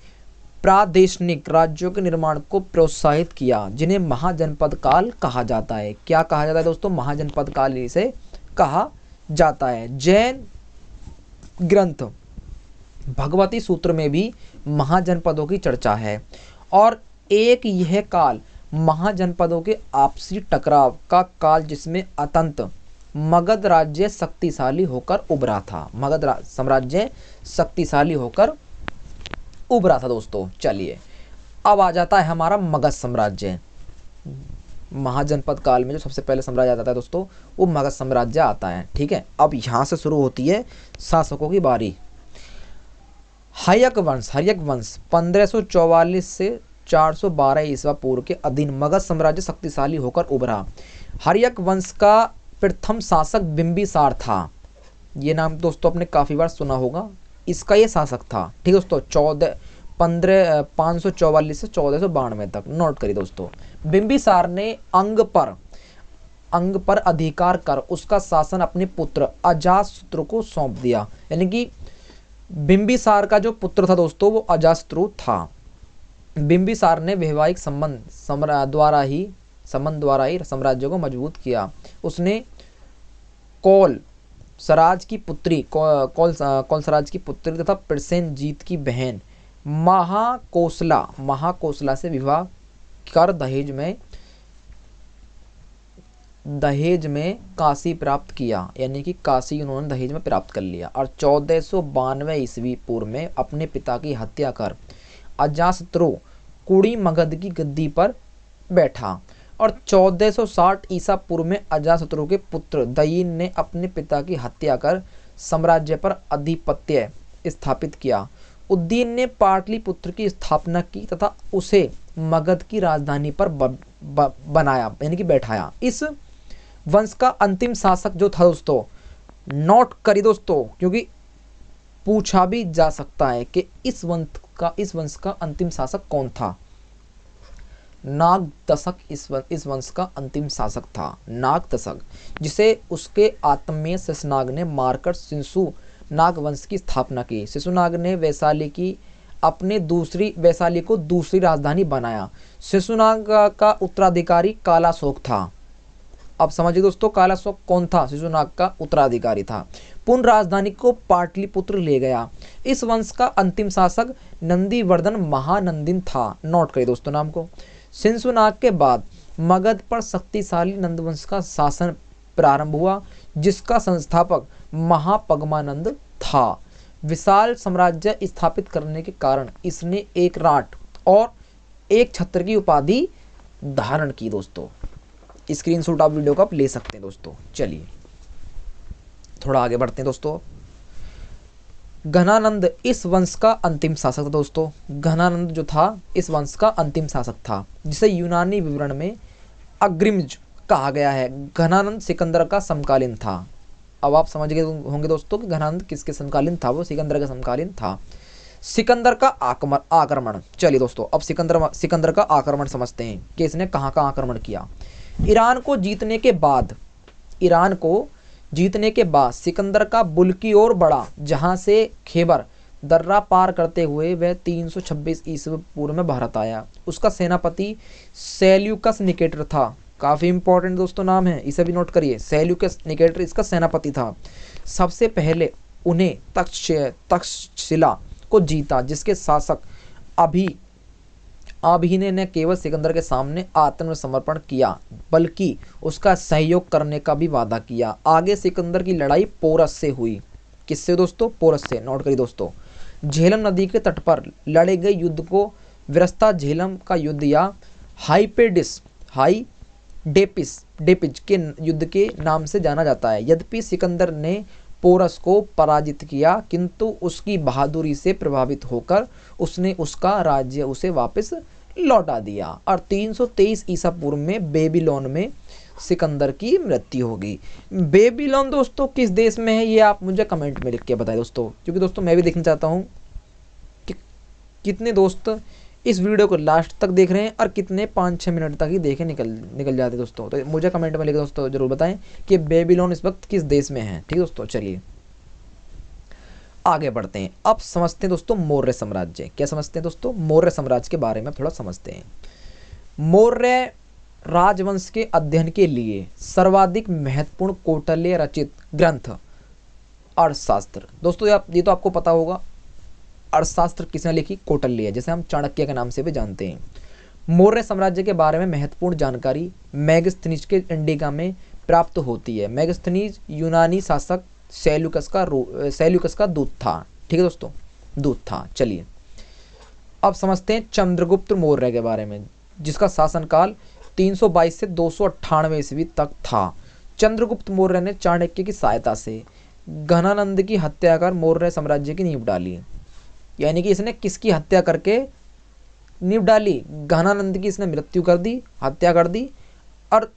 प्रादेशिक राज्यों के निर्माण को प्रोत्साहित किया, जिन्हें महाजनपद काल कहा जाता है। क्या कहा जाता है दोस्तों? महाजनपद काल इसे कहा जाता है। जैन ग्रंथ भगवती सूत्र में भी महाजनपदों की चर्चा है और एक यह काल महाजनपदों के आपसी टकराव का काल जिसमें अत्यंत मगध राज्य शक्तिशाली होकर उभरा था। मगध साम्राज्य शक्तिशाली होकर उभरा था दोस्तों। चलिए अब आ जाता है हमारा मगध साम्राज्य। महाजनपद काल में जो सबसे पहले साम्राज्य आता है दोस्तों वो मगध साम्राज्य आता है। ठीक है, अब यहाँ से शुरू होती है शासकों की बारी। हर्यक वंश 1544 से 412 ईसा पूर्व के अधीन मगध साम्राज्य शक्तिशाली होकर उभरा। हर्यक वंश का प्रथम शासक बिंबिसार था। ये नाम दोस्तों आपने काफ़ी बार सुना होगा। इसका ये शासक था। ठीक है दोस्तों, 544 से 1492 तक नोट करिए दोस्तों। बिंबिसार ने अंग पर अधिकार कर उसका शासन अपने पुत्र अजातशत्रु को सौंप दिया। यानी कि बिंबिसार का जो पुत्र था दोस्तों वो अजातशत्रु था। बिंबिसार ने वैवाहिक संबंध द्वारा ही साम्राज्य को मजबूत किया। उसने कौल सराज की पुत्री तथा प्रसेनजीत की बहन महाकोसला से विवाह कर दहेज में काशी प्राप्त किया। यानी कि काशी उन्होंने दहेज में प्राप्त कर लिया। और 1492 ईस्वी पूर्व में अपने पिता की हत्या कर अजातशत्रु कुड़ी मगध की गद्दी पर बैठा। और 1460 ईसा पूर्व में अजातशत्रु के पुत्र दयीन ने अपने पिता की हत्या कर साम्राज्य पर आधिपत्य स्थापित किया। उद्दीन ने पाटलिपुत्र की स्थापना की तथा उसे मगध की राजधानी पर बनाया, यानी कि बैठाया। इस वंश का अंतिम शासक जो था दोस्तों, नोट करिए दोस्तों क्योंकि पूछा भी जा सकता है कि इस वंश का अंतिम शासक कौन था। नागदशक इस वंश का अंतिम शासक था। नागदशक, जिसे उसके आत्मीय शिशुनाग ने मारकर शिशुनाग वंश की स्थापना की। शिशुनाग ने वैशाली को दूसरी राजधानी बनाया। शिशुनाग का उत्तराधिकारी कालाशोक था। अब समझिए दोस्तों कालाशोक कौन था? शिशुनाग का उत्तराधिकारी था। पुनः राजधानी को पाटलिपुत्र ले गया। इस वंश का अंतिम शासक नंदीवर्धन महानंदिन था। नोट करिए दोस्तों नाम को। शिशुनाग के बाद मगध पर शक्तिशाली नंदवंश का शासन प्रारंभ हुआ, जिसका संस्थापक महापद्मानंद था। विशाल साम्राज्य स्थापित करने के कारण इसने एक राट और एक छत्र की उपाधि धारण की। दोस्तों स्क्रीनशॉट आप वीडियो का आप ले सकते हैं दोस्तों। चलिए थोड़ा आगे बढ़ते हैं दोस्तों। घनानंद इस वंश का अंतिम शासक था दोस्तों। घनानंद जो था इस वंश का अंतिम शासक था, जिसे यूनानी विवरण में अग्रिमज कहा गया है। घनानंद सिकंदर का समकालीन था। अब आप समझ गए होंगे दोस्तों कि घनानंद किसके समकालीन था? वो सिकंदर का समकालीन था। सिकंदर का आक्रमण। चलिए दोस्तों अब सिकंदर का आक्रमण समझते हैं कि इसने कहाँ आक्रमण किया। ईरान को जीतने के बाद सिकंदर का बुल्की और बढ़ा, जहां से खैबर दर्रा पार करते हुए वह 326 ईस्वी पूर्व में भारत आया। उसका सेनापति सेल्यूकस निकेटर था। काफ़ी इंपॉर्टेंट दोस्तों नाम है, इसे भी नोट करिए। सेल्यूकस निकेटर इसका सेनापति था। सबसे पहले उन्हें तक्षशिला को जीता, जिसके शासक अभिने ने केवल सिकंदर के सामने आत्मसमर्पण किया, बल्कि उसका सहयोग करने का भी वादा किया। आगे सिकंदर की लड़ाई पोरस से हुई। किससे दोस्तों? पोरस से। नोट करिए दोस्तों। झेलम नदी के तट पर लड़े गए युद्ध को विरस्ता झेलम का युद्ध या डेपिज के युद्ध के नाम से जाना जाता है। यद्यपि सिकंदर ने पोरस को पराजित किया, किंतु उसकी बहादुरी से प्रभावित होकर उसने उसका राज्य उसे वापस लौटा दिया और 323 ईसा पूर्व में बेबीलोन में सिकंदर की मृत्यु होगी। बेबीलोन दोस्तों किस देश में है, ये आप मुझे कमेंट में लिख के बताएं दोस्तों, क्योंकि दोस्तों मैं भी देखना चाहता हूँ कि कितने दोस्त इस वीडियो को लास्ट तक देख रहे हैं और कितने 5-6 मिनट तक ही देखे निकल जाते दोस्तों। तो मुझे कमेंट में लिख दोस्तों जरूर बताएं कि बेबीलोन इस वक्त किस देश में है। ठीक है दोस्तों, चलिए आगे बढ़ते हैं। अब समझते हैं दोस्तों मौर्य साम्राज्य। क्या समझते हैं दोस्तों? मौर्य साम्राज्य के बारे में थोड़ा समझते हैं। मौर्य राजवंश के अध्ययन के लिए सर्वाधिक महत्वपूर्ण कौटिल्य रचित ग्रंथ अर्थशास्त्र। दोस्तों ये तो आपको पता होगा, अर्थशास्त्र किसने लिखी? कौटिल्य, जैसे हम चाणक्य के नाम से भी जानते हैं। मौर्य साम्राज्य के बारे में महत्वपूर्ण जानकारी मेगास्थनीज के इंडिका में प्राप्त होती है। मेगास्थनीज यूनानी शासक सेल्यूकस का दूत था। ठीक है दोस्तों, दूत था। चलिए अब समझते हैं चंद्रगुप्त मौर्य के बारे में, जिसका शासनकाल 322 से 298 ईस्वी तक था। चंद्रगुप्त मौर्य ने चाणक्य की सहायता से घनानंद की हत्या कर मौर्य साम्राज्य की नींव डाली। यानी कि इसने किसकी हत्या करके नींव डाली? घनानंद की इसने मृत्यु कर दी, हत्या कर दी और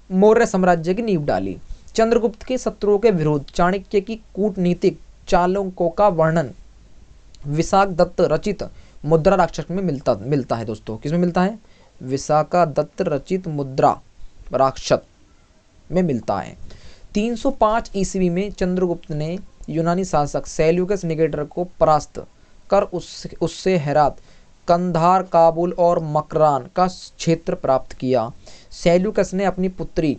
मौर्य साम्राज्य की नींव डाली। चंद्रगुप्त के शत्रुओं के विरुद्ध चाणक्य की कूटनीतिक चालों का वर्णन विशाख दत्त रचित मुद्रा राक्षस में मिलता है दोस्तों। किसमें मिलता है? विशाखा दत्त रचित मुद्रा राक्षस में मिलता है। 305 ईस्वी में चंद्रगुप्त ने यूनानी शासक सेल्यूकस निकेटर को परास्त कर उससे हेरात, कंधार, काबुल और मकरान का क्षेत्र प्राप्त किया। सेल्यूकस ने अपनी पुत्री,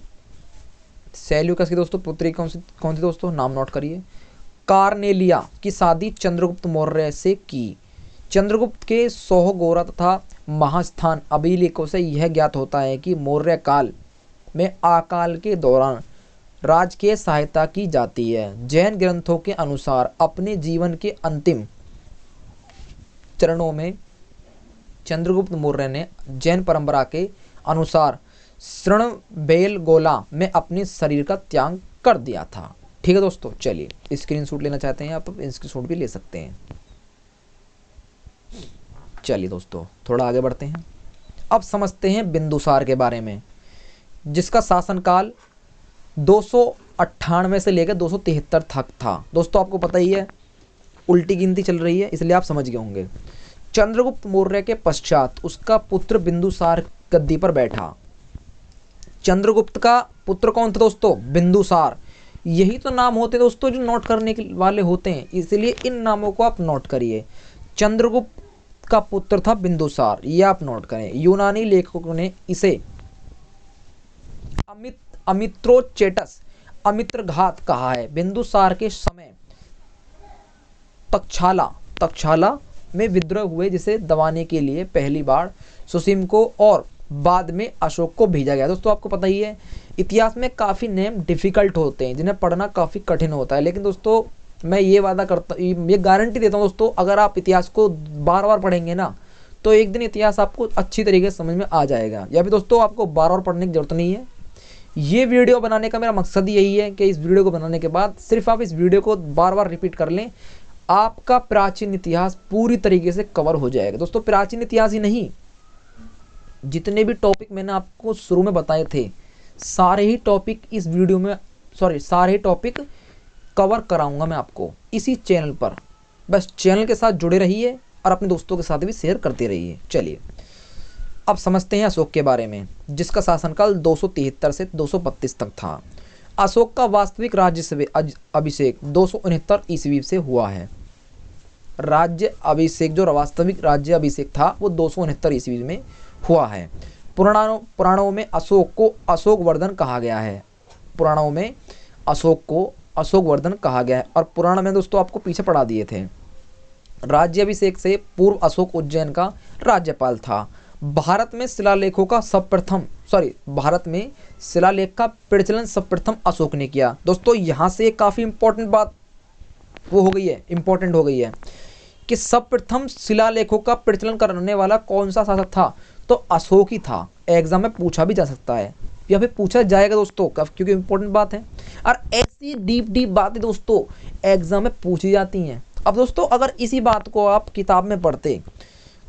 सेल्यूकस की दोस्तों पुत्री कौन थी दोस्तों? नाम नोट करिए। कार्नेलिया की शादी चंद्रगुप्त मौर्य से की। चंद्रगुप्त के सोहगोरा तथा महास्थान अभिलेखों से यह ज्ञात होता है कि मौर्य काल में अकाल के दौरान राजकीय सहायता की जाती है। जैन ग्रंथों के अनुसार अपने जीवन के अंतिम चरणों में चंद्रगुप्त मौर्य ने जैन परंपरा के अनुसार श्रृणबेलगोला में अपने शरीर का त्याग कर दिया था। ठीक है दोस्तों, चलिए स्क्रीनशॉट लेना चाहते हैं आप स्क्रीनशॉट भी ले सकते हैं। चलिए दोस्तों थोड़ा आगे बढ़ते हैं। अब समझते हैं बिंदुसार के बारे में, जिसका शासनकाल 298 से लेकर 273 तक था। दोस्तों आपको पता ही है उल्टी गिनती चल रही है, इसलिए आप समझ गए होंगे। चंद्रगुप्त मौर्य के पश्चात उसका पुत्र बिंदुसार गद्दी पर बैठा। चंद्रगुप्त का पुत्र कौन था दोस्तों? बिंदुसार। यही तो नाम होते दोस्तों जो नोट करने के वाले होते हैं, इसलिए इन नामों को आप नोट करिए। चंद्रगुप्त का पुत्र था बिंदुसार, ये आप नोट करें। यूनानी लेखकों ने इसे अमित्रोचेटस, अमित्रघात कहा है। बिंदुसार के समय तक्षाला में विद्रोह हुए, जिसे दबाने के लिए पहली बार सुसीम को और बाद में अशोक को भेजा गया। दोस्तों आपको पता ही है इतिहास में काफ़ी नेम डिफ़िकल्ट होते हैं, जिन्हें पढ़ना काफ़ी कठिन होता है, लेकिन दोस्तों मैं ये वादा करता, ये गारंटी देता हूँ दोस्तों, अगर आप इतिहास को बार बार पढ़ेंगे ना तो एक दिन इतिहास आपको अच्छी तरीके से समझ में आ जाएगा। या फिर दोस्तों आपको बार बार पढ़ने की जरूरत नहीं है। ये वीडियो बनाने का मेरा मकसद यही है कि इस वीडियो को बनाने के बाद सिर्फ आप इस वीडियो को बार बार रिपीट कर लें, आपका प्राचीन इतिहास पूरी तरीके से कवर हो जाएगा। दोस्तों प्राचीन इतिहास ही नहीं, जितने भी टॉपिक मैंने आपको शुरू में बताए थे सारे ही टॉपिक इस वीडियो में सारे ही टॉपिक कवर कराऊंगा मैं आपको इसी चैनल पर। बस चैनल के साथ जुड़े रहिए और अपने दोस्तों के साथ भी शेयर करते रहिए। चलिए अब समझते हैं अशोक के बारे में, जिसका शासनकाल 273 से 232 तक था। अशोक का वास्तविक राज्य अभिषेक 269 ईस्वी से हुआ है। राज्य अभिषेक, जो वास्तविक राज्य अभिषेक था, वो 269 ईस्वी में हुआ है। पुराणों में अशोक को अशोकवर्धन कहा गया है। पुराणों में अशोक को अशोकवर्धन कहा गया है। और पुराण में दोस्तों आपको पीछे पढ़ा दिए थे। राज्याभिषेक से पूर्व अशोक उज्जैन का राज्यपाल था। भारत में शिलालेख का प्रचलन सर्वप्रथम अशोक ने किया। दोस्तों यहाँ से काफ़ी इंपॉर्टेंट बात इंपॉर्टेंट हो गई है कि सर्वप्रथम शिलालेखों का प्रचलन करने वाला कौन सा शासक था, तो अशोक ही था। एग्जाम में पूछा भी जा सकता है या फिर पूछा जाएगा दोस्तों, क्योंकि इंपॉर्टेंट बात है। और ऐसी डीप बातें दोस्तों एग्जाम में पूछी जाती हैं। अब दोस्तों अगर इसी बात को आप किताब में पढ़ते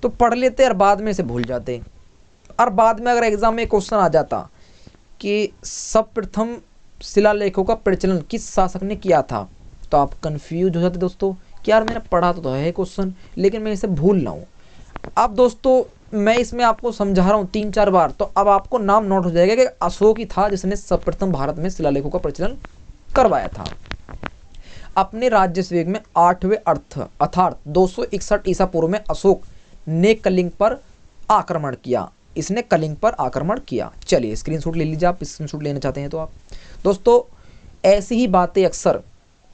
तो पढ़ लेते और बाद में इसे भूल जाते, और बाद में अगर एग्जाम में क्वेश्चन आ जाता कि सर्वप्रथम शिलालेखों का प्रचलन किस शासक ने किया था, तो आप कंफ्यूज हो जाते दोस्तों कि यार मैंने पढ़ा तो है क्वेश्चन, लेकिन मैं इसे भूल रहा हूँ। अब दोस्तों मैं इसमें आपको समझा रहा हूँ 3-4 बार, तो अब आपको नाम नोट हो जाएगा कि अशोक ही था जिसने सर्वप्रथम भारत में शिलालेखों का प्रचलन करवाया था। अपने राज्याभिषेक में 8वें अर्थात 261 ईसा पूर्व में अशोक ने कलिंग पर आक्रमण किया। इसने कलिंग पर आक्रमण किया। चलिए स्क्रीनशॉट ले लीजिए, आप स्क्रीनशॉट लेना चाहते हैं तो आप। दोस्तों ऐसी ही बातें अक्सर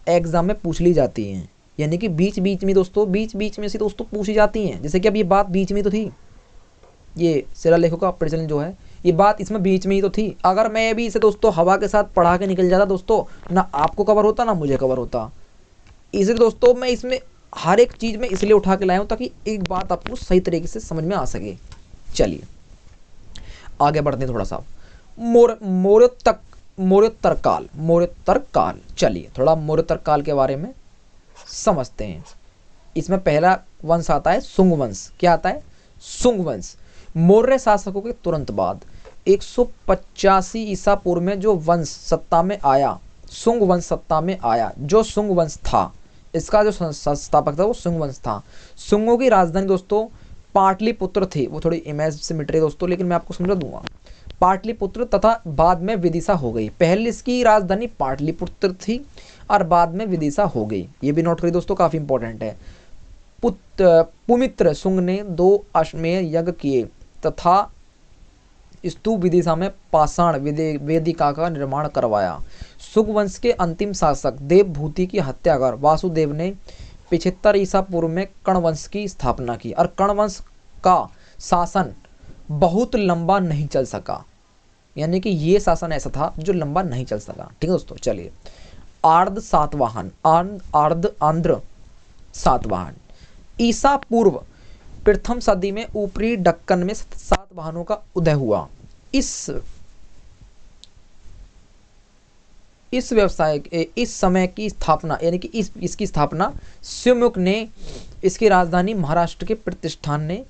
एग्जाम में पूछ ली जाती हैं, यानी कि बीच बीच में से दोस्तों पूछी जाती हैं। जैसे कि अब ये बात बीच में तो थी, ये शिलालेखों का प्रचलन जो है, ये बात इसमें बीच में ही तो थी। अगर मैं भी इसे दोस्तों हवा के साथ पढ़ा के निकल जाता दोस्तों, ना आपको कवर होता ना मुझे कवर होता। इसलिए दोस्तों मैं इसमें हर एक चीज़ में इसलिए उठा के लाया हूँ ताकि एक बात आपको सही तरीके से समझ में आ सके। चलिए आगे बढ़ते हैं थोड़ा सा। मौर्योत्तर काल। चलिए थोड़ा मौर्योत्तर काल के बारे में समझते हैं। इसमें पहला वंश आता है शुंग वंश। क्या आता है? शुंग वंश। मौर्य शासकों के तुरंत बाद 185 ईसा पूर्व में जो वंश सत्ता में आया, शुंग वंश सत्ता में आया। जो शुंग वंश था, इसका जो संस्थापक था वो शुंग वंश था। शुंगों की राजधानी दोस्तों पाटलिपुत्र थी। वो थोड़ी इमेज से मिट रही दोस्तों, लेकिन मैं आपको समझा दूंगा। पाटलिपुत्र तथा बाद में विदिशा हो गई। पहले इसकी राजधानी पाटलिपुत्र थी और बाद में विदिशा हो गई। ये भी नोट करिए दोस्तों, काफी इंपॉर्टेंट है। पुमित्र शुंग ने 2 अश्वमेध यज्ञ किए तथा स्तूप विदिशा में पाषाण वेदिका का निर्माण करवाया। शुंग वंश के अंतिम शासक देवभूति की हत्या कर वासुदेव ने 75 ईसा पूर्व में कर्ण वंश की स्थापना की। और कर्ण वंश का शासन बहुत लंबा नहीं चल सका, यानी कि ये शासन ऐसा था जो लंबा नहीं चल सका। ठीक है दोस्तों। चलिए आर्द्र सातवाहन ईसा पूर्व प्रथम सदी में ऊपरी दक्कन में सातवाहनों का उदय हुआ। इस समय की स्थापना, यानी कि इसकी स्थापना सुमुख ने, इसकी राजधानी महाराष्ट्र के प्रतिष्ठान ने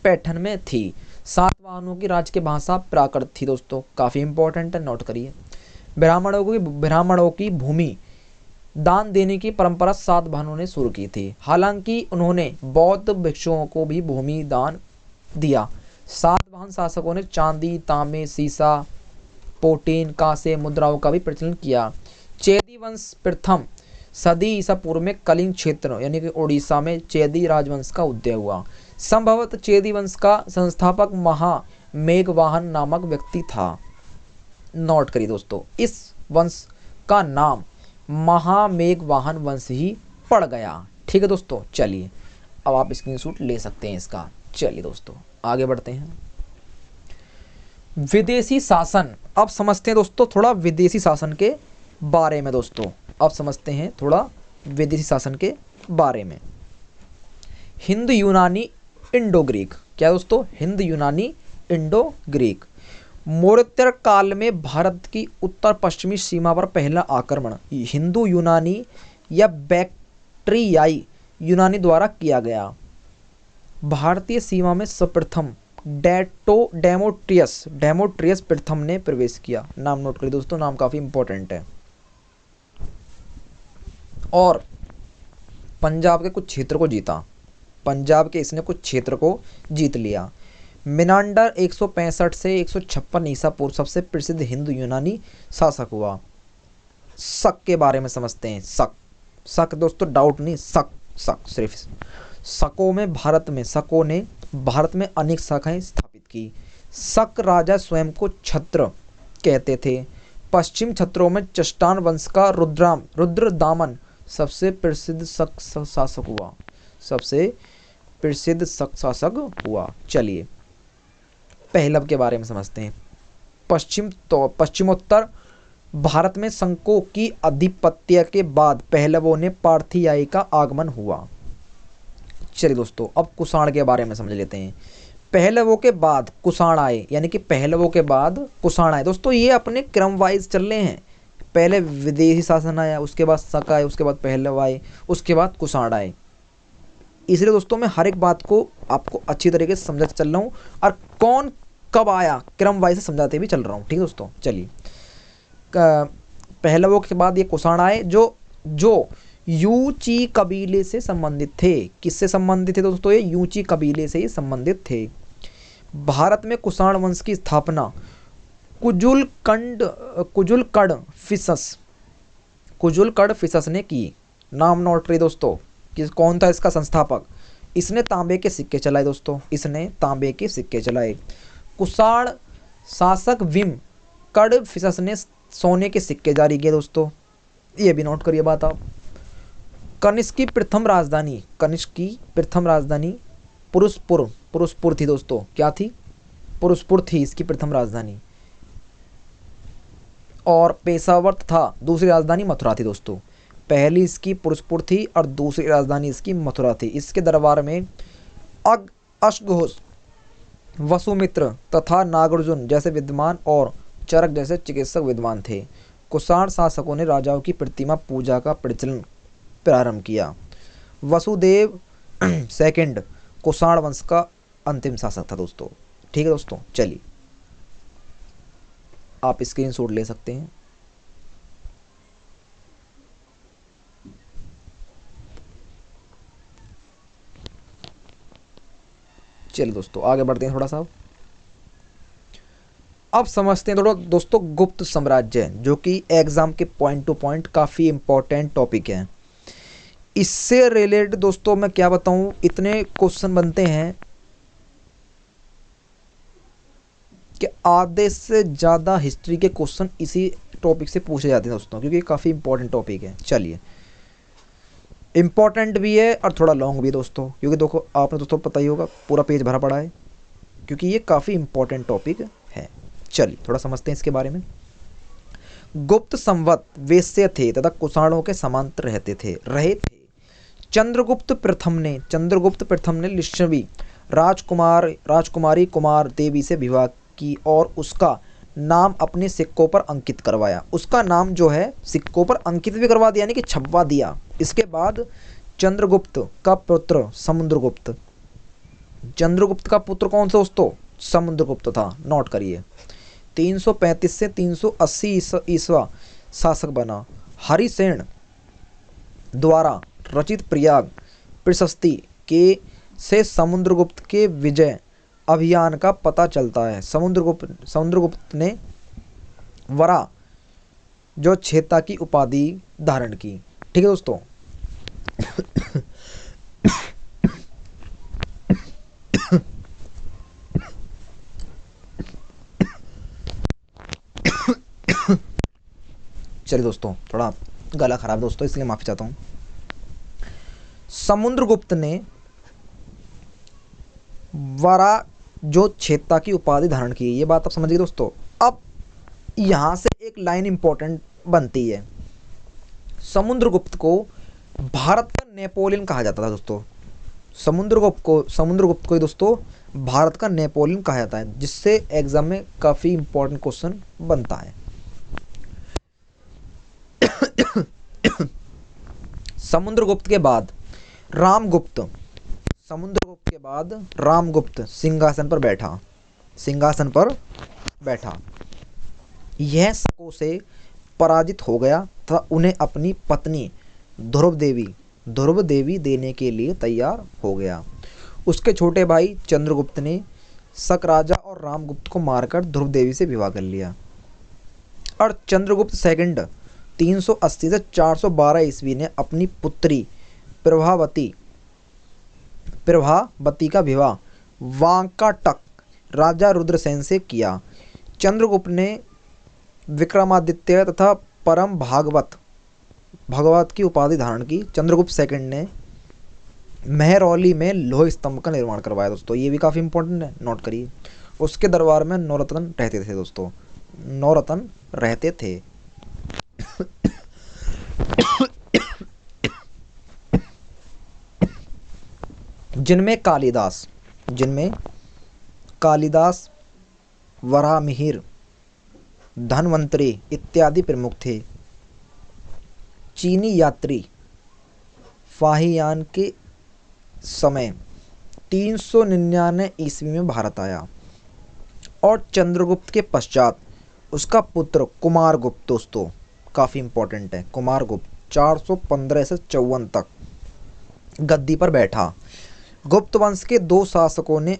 पैठण में थी। सातवाहनों की राज्य की भाषा प्राकृत थी दोस्तों, काफी इंपॉर्टेंट है, नोट करिए। ब्राह्मणों की भूमि दान देने की परंपरा सातवाहनों ने शुरू की थी। हालांकि उन्होंने बौद्ध भिक्षुओं को भी भूमि दान दिया। सातवाहन शासकों ने चांदी, तांबे, सीसा, पोटीन, कांसे मुद्राओं का भी प्रचलन किया। चेदी वंश प्रथम सदी ईसा पूर्व में कलिंग क्षेत्र यानी कि उड़ीसा में चेदी राजवंश का उदय हुआ। संभवतः चेदी वंश का संस्थापक महामेघवाहन नामक व्यक्ति था। नोट करिए दोस्तों, इस वंश का नाम महामेघवाहन वंश ही पड़ गया। ठीक है दोस्तों। चलिए अब आप स्क्रीनशॉट ले सकते हैं इसका। चलिए दोस्तों आगे बढ़ते हैं। विदेशी शासन। अब समझते हैं दोस्तों थोड़ा विदेशी शासन के बारे में। दोस्तों अब समझते हैं थोड़ा विदेशी शासन के बारे में। हिंद यूनानी इंडो ग्रीक। क्या दोस्तों? हिंद यूनानी इंडो ग्रीक। मौर्योत्तर काल में भारत की उत्तर पश्चिमी सीमा पर पहला आक्रमण हिंदू यूनानी या बैक्ट्रियाई यूनानी द्वारा किया गया। भारतीय सीमा में सर्वप्रथम डेमोट्रियस प्रथम ने प्रवेश किया। नाम नोट करिए दोस्तों, नाम काफी इंपॉर्टेंट है। और पंजाब के कुछ क्षेत्र को जीता। पंजाब के इसने कुछ क्षेत्र को जीत लिया। मिनांडर 165 से 156 ईसा पूर्व सबसे प्रसिद्ध हिंदू यूनानी शासक हुआ। शक के बारे में समझते हैं। शक, शक दोस्तों डाउट नहीं, शक, शक सिर्फ। शकों में शकों ने भारत में अनेक शाखाएं स्थापित की। शक राजा स्वयं को छत्र कहते थे। पश्चिम छत्रों में चट्टान वंश का रुद्रदामन सबसे प्रसिद्ध शक शासक हुआ। सबसे प्रसिद्ध शक शासक हुआ। चलिए पहलव के बारे में समझते हैं। पश्चिमोत्तर भारत में शकों की आधिपत्य के बाद पहलवों ने पार्थियाई का आगमन हुआ। चलिए दोस्तों अब कुषाण के बारे में समझ लेते हैं। पहलवों के बाद कुषाण आए, यानी कि पहलवों के बाद कुषाण आए। दोस्तों ये अपने क्रम वाइज चल रहे हैं। पहले विदेशी शासन आया, उसके बाद शक आए, उसके बाद पहलव आए, उसके बाद कुषाण आए। इसलिए दोस्तों मैं हर एक बात को आपको अच्छी तरीके से समझाते चल रहा हूँ और कौन कब आया क्रम वाइज से समझाते भी चल रहा हूँ। ठीक है दोस्तों, चलिए पहलवों के बाद ये कुषाण आए जो यूची कबीले से संबंधित थे। किससे संबंधित थे दोस्तों? ये यूची कबीले से ही संबंधित थे। भारत में कुषाण वंश की स्थापना कुजुलकड़ फिसस ने की। नाम नोट करिए दोस्तों, कि कौन था इसका संस्थापक। इसने तांबे के सिक्के चलाए दोस्तों, इसने तांबे के सिक्के चलाए। कुषाण शासक विम कड़ फिसस ने सोने के सिक्के जारी किए दोस्तों, ये भी नोट करिए बात आप। कनिष्क की प्रथम राजधानी पुरुषपुर थी दोस्तों। क्या थी? पुरुषपुर थी इसकी प्रथम राजधानी। और पेशावर था दूसरी राजधानी मथुरा थी दोस्तों। पहली इसकी पुरुषपुर थी और दूसरी राजधानी इसकी मथुरा थी। इसके दरबार में अश्वघोष, वसुमित्र तथा नागार्जुन जैसे विद्वान और चरक जैसे चिकित्सक विद्वान थे। कुषाण शासकों ने राजाओं की प्रतिमा पूजा का प्रचलन प्रारंभ किया। वसुदेव सेकंड कुषाण वंश का अंतिम शासक था दोस्तों। ठीक है दोस्तों, चलिए आप स्क्रीनशॉट ले सकते हैं। चलिए दोस्तों आगे बढ़ते हैं थोड़ा सा। अब समझते हैं थोड़ा दोस्तों गुप्त साम्राज्य, जो कि एग्जाम के पॉइंट टू पॉइंट काफ़ी इंपॉर्टेंट टॉपिक है। इससे रिलेटेड दोस्तों मैं क्या बताऊं, इतने क्वेश्चन बनते हैं कि आधे से ज़्यादा हिस्ट्री के क्वेश्चन इसी टॉपिक से पूछे जाते हैं दोस्तों, क्योंकि काफ़ी इंपॉर्टेंट टॉपिक है। चलिए इम्पॉर्टेंट भी है और थोड़ा लॉन्ग भी है दोस्तों, क्योंकि देखो आपने दोस्तों पता ही होगा पूरा पेज भरा पड़ा है, क्योंकि ये काफ़ी इंपॉर्टेंट टॉपिक है। चलिए थोड़ा समझते हैं इसके बारे में। गुप्त संवत वेश्य थे तथा कुषाणों के समांतर रहे थे। चंद्रगुप्त प्रथम ने लिच्छवी राजकुमारी कुमार देवी से विवाह की और उसका नाम अपने सिक्कों पर अंकित करवाया। उसका नाम जो है सिक्कों पर अंकित भी करवा दिया, यानी कि छपवा दिया। इसके बाद चंद्रगुप्त का पुत्र चंद्रगुप्त का पुत्र कौन सा दोस्तों? समुद्रगुप्त था। नोट करिए। 335 से 380 ईस्वा शासक बना। हरिसेन द्वारा रचित प्रयाग प्रशस्ति के से समुद्रगुप्त के विजय अभियान का पता चलता है। समुद्रगुप्त ने वरा जो छेता की उपाधि धारण की। ठीक है दोस्तों चलिए दोस्तों थोड़ा गला खराब दोस्तों, इसलिए माफी चाहता हूँ। समुद्रगुप्त ने वरा जो छेता की उपाधि धारण की, ये बात आप समझिए दोस्तों। अब यहाँ से एक लाइन इंपॉर्टेंट बनती है। समुद्रगुप्त को भारत का नेपोलियन कहा जाता था दोस्तों। समुद्रगुप्त को ही दोस्तों भारत का नेपोलियन कहा जाता है, जिससे एग्जाम में काफ़ी इंपॉर्टेंट क्वेश्चन बनता है। समुद्रगुप्त के बाद रामगुप्त सिंहासन पर बैठा। यह शकों से पराजित हो गया तथा उन्हें अपनी पत्नी ध्रुव देवी देने के लिए तैयार हो गया। उसके छोटे भाई चंद्रगुप्त ने शक राजा और रामगुप्त को मारकर ध्रुव देवी से विवाह कर लिया। और चंद्रगुप्त सेकंड 380 से 412 ईस्वी ने अपनी पुत्री प्रभावती का विवाह वाकाटक राजा रुद्रसेन से किया। चंद्रगुप्त ने विक्रमादित्य तथा परम भागवत की उपाधि धारण की। चंद्रगुप्त सेकंड ने मेहरौली में लोह स्तंभ का निर्माण करवाया दोस्तों, ये भी काफ़ी इंपॉर्टेंट है, नोट करिए। उसके दरबार में नौरत्न रहते थे दोस्तों, नौरत्न रहते थे। जिनमें कालिदास, वराहमिहिर, धन्वंतरी इत्यादि प्रमुख थे। चीनी यात्री फाहियान के समय 399 ईस्वी में भारत आया और चंद्रगुप्त के पश्चात उसका पुत्र कुमारगुप्त दोस्तों, काफ़ी इंपॉर्टेंट है, कुमारगुप्त 415 से 54 तक गद्दी पर बैठा। गुप्त वंश के दो शासकों ने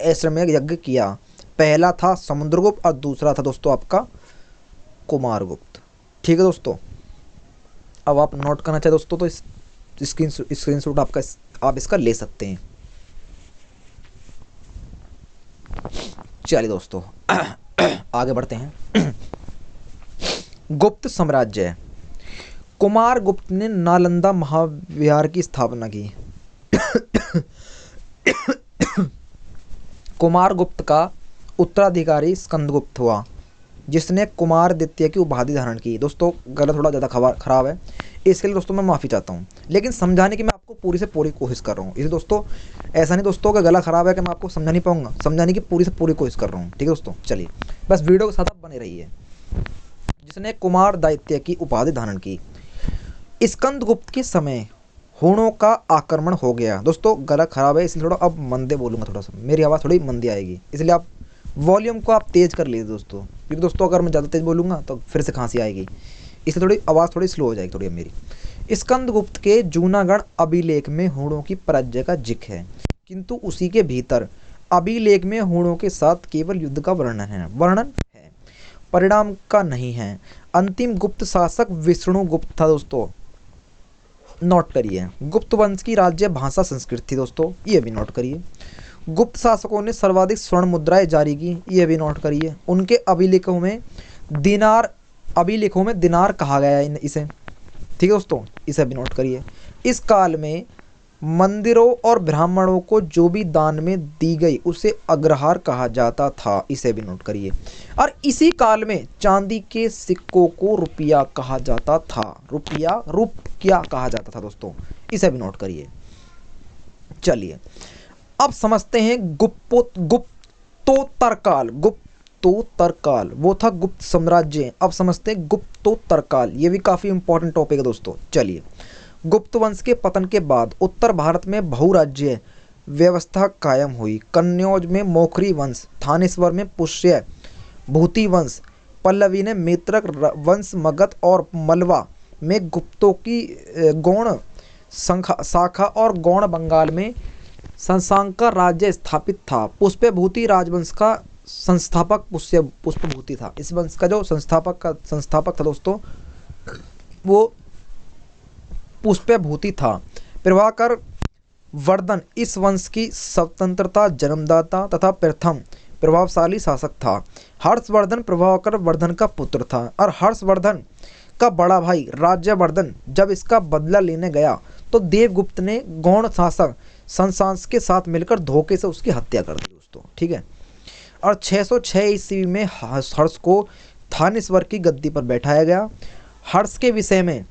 ऐश्वर्य यज्ञ किया। पहला था समुद्रगुप्त और दूसरा था दोस्तों आपका कुमारगुप्त। ठीक है दोस्तों, अब आप नोट करना चाहे दोस्तों तो इस स्क्रीनशॉट आप इसका ले सकते हैं। चलिए दोस्तों आगे बढ़ते हैं। गुप्त साम्राज्य। कुमारगुप्त ने नालंदा महाविहार की स्थापना की। कुमारगुप्त का उत्तराधिकारी स्कंदगुप्त हुआ, जिसने कुमारादित्य की उपाधि धारण की। दोस्तों गला थोड़ा ज़्यादा खराब है, इसके लिए दोस्तों मैं माफ़ी चाहता हूँ, लेकिन समझाने की मैं आपको पूरी से पूरी कोशिश कर रहा हूँ। इसलिए दोस्तों ऐसा नहीं दोस्तों का गला खराब है कि मैं आपको समझा नहीं पाऊंगा, समझाने की पूरी से पूरी कोशिश कर रहा हूँ। ठीक है दोस्तों, चलिए बस वीडियो के साथ आप बने रहिए। जिसने कुमारादित्य की उपाधि धारण की। स्कंदगुप्त के समय हूणों का आक्रमण हो गया। दोस्तों गला खराब है इसलिए थोड़ा अब मंदे बोलूँगा, थोड़ा सा मेरी आवाज़ थोड़ी मंदी आएगी, इसलिए आप वॉल्यूम को आप तेज़ कर लीजिए दोस्तों, क्योंकि दोस्तों अगर मैं ज़्यादा तेज़ बोलूँगा तो फिर से खांसी आएगी, इसलिए थोड़ी आवाज़ थोड़ी स्लो हो जाएगी थोड़ी अब मेरी। स्कंदगुप्त के जूनागढ़ अभिलेख में हूणों की पराजय का जिक्र है, किंतु उसी के भीतर अभिलेख में हूणों के साथ केवल युद्ध का वर्णन है, परिणाम का नहीं है। अंतिम गुप्त शासक विष्णुगुप्त था दोस्तों, नोट करिए। गुप्त वंश की राज्य भाषा संस्कृत थी दोस्तों, ये भी नोट करिए। गुप्त शासकों ने सर्वाधिक स्वर्ण मुद्राएं जारी की, ये भी नोट करिए। उनके अभिलेखों में दिनार कहा गया है इसे, ठीक है दोस्तों, इसे भी नोट करिए। इस काल में मंदिरों और ब्राह्मणों को जो भी दान में दी गई उसे अग्रहार कहा जाता था, इसे भी नोट करिए। और इसी काल में चांदी के सिक्कों को रुपया कहा जाता था, रुपया कहा जाता था दोस्तों, इसे भी नोट करिए। चलिए अब समझते हैं गुप्तोत्तरकाल, वो था गुप्त साम्राज्य। अब समझते हैं गुप्तोत्तरकाल, ये भी काफी इंपॉर्टेंट टॉपिक है दोस्तों। चलिए, गुप्त वंश के पतन के बाद उत्तर भारत में बहुराज्य व्यवस्था कायम हुई। कन्नौज में मोखरी वंश, थानेश्वर में पुष्य भूति वंश, पल्लवी ने मित्रक वंश, मगध और मलवा में गुप्तों की गौण शाखा और गौण बंगाल में शशांका राज्य स्थापित था। पुष्यभूति राजवंश का संस्थापक पुष्यभूति था। इस वंश का जो संस्थापक था दोस्तों वो पुष्यभूति था। प्रभाकर वर्धन इस वंश की स्वतंत्रता जन्मदाता तथा प्रथम प्रभावशाली शासक था। हर्षवर्धन प्रभाकर वर्धन का पुत्र था और हर्षवर्धन का बड़ा भाई राज्यवर्धन जब इसका बदला लेने गया तो देवगुप्त ने गौण शासक शशांक के साथ मिलकर धोखे से उसकी हत्या कर दी दोस्तों, ठीक है। और 606 ईस्वी में हर्ष को थानेश्वर की गद्दी पर बैठाया गया। हर्ष के विषय में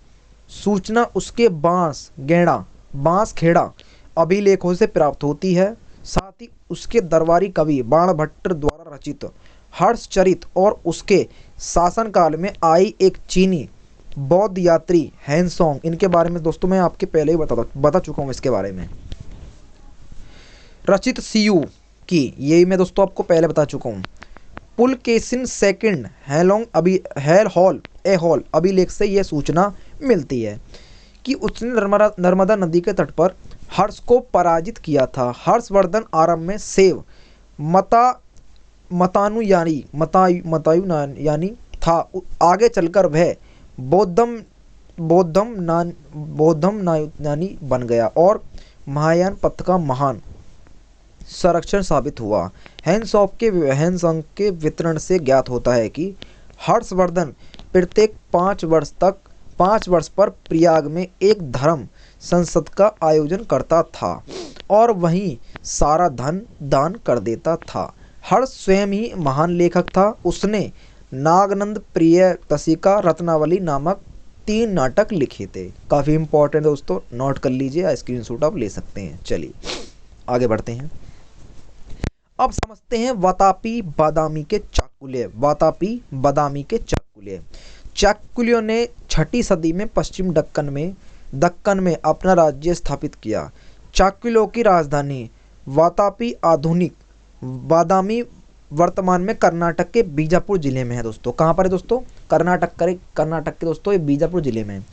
सूचना उसके बांसखेड़ा अभिलेखों से प्राप्त होती है। साथ ही उसके दरबारी कवि बाणभट्ट द्वारा रचित हर्षचरित और उसके शासनकाल में आई एक चीनी बौद्ध यात्री हैंसोंग, इनके बारे में दोस्तों मैं आपके पहले ही बता चुका हूँ इसके बारे में। रचित सीयू की, यही मैं दोस्तों आपको पहले बता चुका हूँ। पुलकेशिन सेकंड हेलहॉल अभिलेख से यह सूचना मिलती है कि उसने नर्मदा नदी के तट पर हर्ष को पराजित किया था। हर्षवर्धन आरंभ में शैव मतायु यानी था। आगे चलकर वह बौद्धम यानी बन गया और महायान पथ का महान संरक्षण साबित हुआ। हैंसॉन्ग के वितरण से ज्ञात होता है कि हर्षवर्धन प्रत्येक 5 वर्ष पर प्रयाग में एक धर्म संसद का आयोजन करता था और वहीं सारा धन दान कर देता था। हर्ष स्वयं ही महान लेखक था। उसने नागनंद, प्रियदर्शिका, रत्नावली नामक 3 नाटक लिखे थे। काफ़ी इंपॉर्टेंट दोस्तों, नोट कर लीजिए, स्क्रीनशॉट आप ले सकते हैं। चलिए आगे बढ़ते हैं। अब समझते हैं वातापी बादामी के चाकुल्य। चाकुल्यों ने 6ठी सदी में पश्चिम दक्कन में अपना राज्य स्थापित किया। चाकुल्यों की राजधानी वातापी, आधुनिक बादामी, वर्तमान में कर्नाटक के बीजापुर जिले में है दोस्तों। कहाँ पर है दोस्तों? कर्नाटक के दोस्तों, ये बीजापुर जिले में।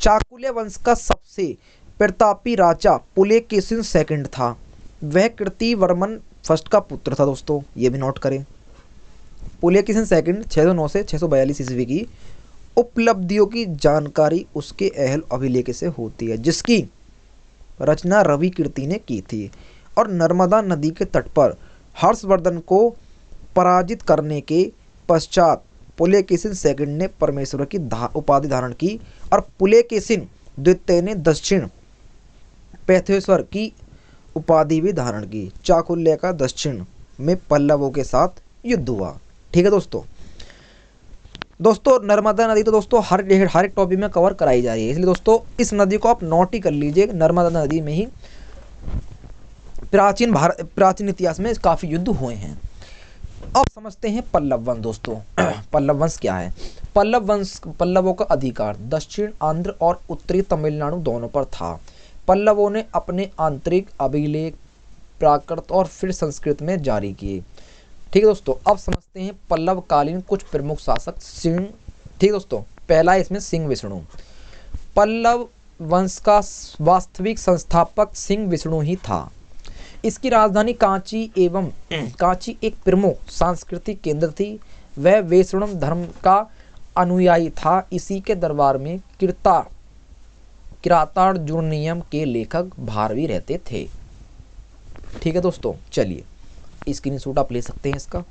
चाकुल्य वंश का सबसे प्रतापी राजा पुलकेशिन सेकंड था। वह कीर्तिवर्मन फर्स्ट का पुत्र था दोस्तों, ये भी नोट करें। पुलकेशिन सेकंड 609 से 642 ईस्वी की उपलब्धियों की जानकारी उसके अहल अभिलेख से होती है, जिसकी रचना रवि कीर्ति ने की थी। और नर्मदा नदी के तट पर हर्षवर्धन को पराजित करने के पश्चात पुलकेशिन सेकंड ने परमेश्वर की उपाधि धारण की और पुलकेशिन द्वितीय ने दक्षिण पैथेश्वर की उपाधि भी धारण की। चाकुल्य का दक्षिण में पल्लवों के साथ युद्ध हुआ। ठीक है दोस्तों नर्मदा नदी तो दोस्तों हर एक टॉपिक में कवर कराई जा रही है, इसलिए दोस्तों इस नदी को आप नोट ही कर लीजिए। नर्मदा नदी में ही प्राचीन इतिहास में काफ़ी युद्ध हुए हैं। अब समझते हैं पल्लव वंश दोस्तों। पल्लव वंश क्या है? पल्लवों का अधिकार दक्षिण आंध्र और उत्तरी तमिलनाडु दोनों पर था। पल्लवों ने अपने आंतरिक अभिलेख प्राकृत और फिर संस्कृत में जारी किए। ठीक है दोस्तों, अब समझते हैं पल्लवकालीन कुछ प्रमुख शासक सिंह। ठीक है दोस्तों, पहला इसमें सिंह विष्णु। पल्लव वंश का वास्तविक संस्थापक सिंह विष्णु ही था। इसकी राजधानी कांची एक प्रमुख सांस्कृतिक केंद्र थी। वह वैष्णव धर्म का अनुयायी था। इसी के दरबार में किरातार्जुनीयम के लेखक भारवी रहते थे। ठीक है दोस्तों, चलिए स्क्रीनशॉट आप ले सकते हैं इसका।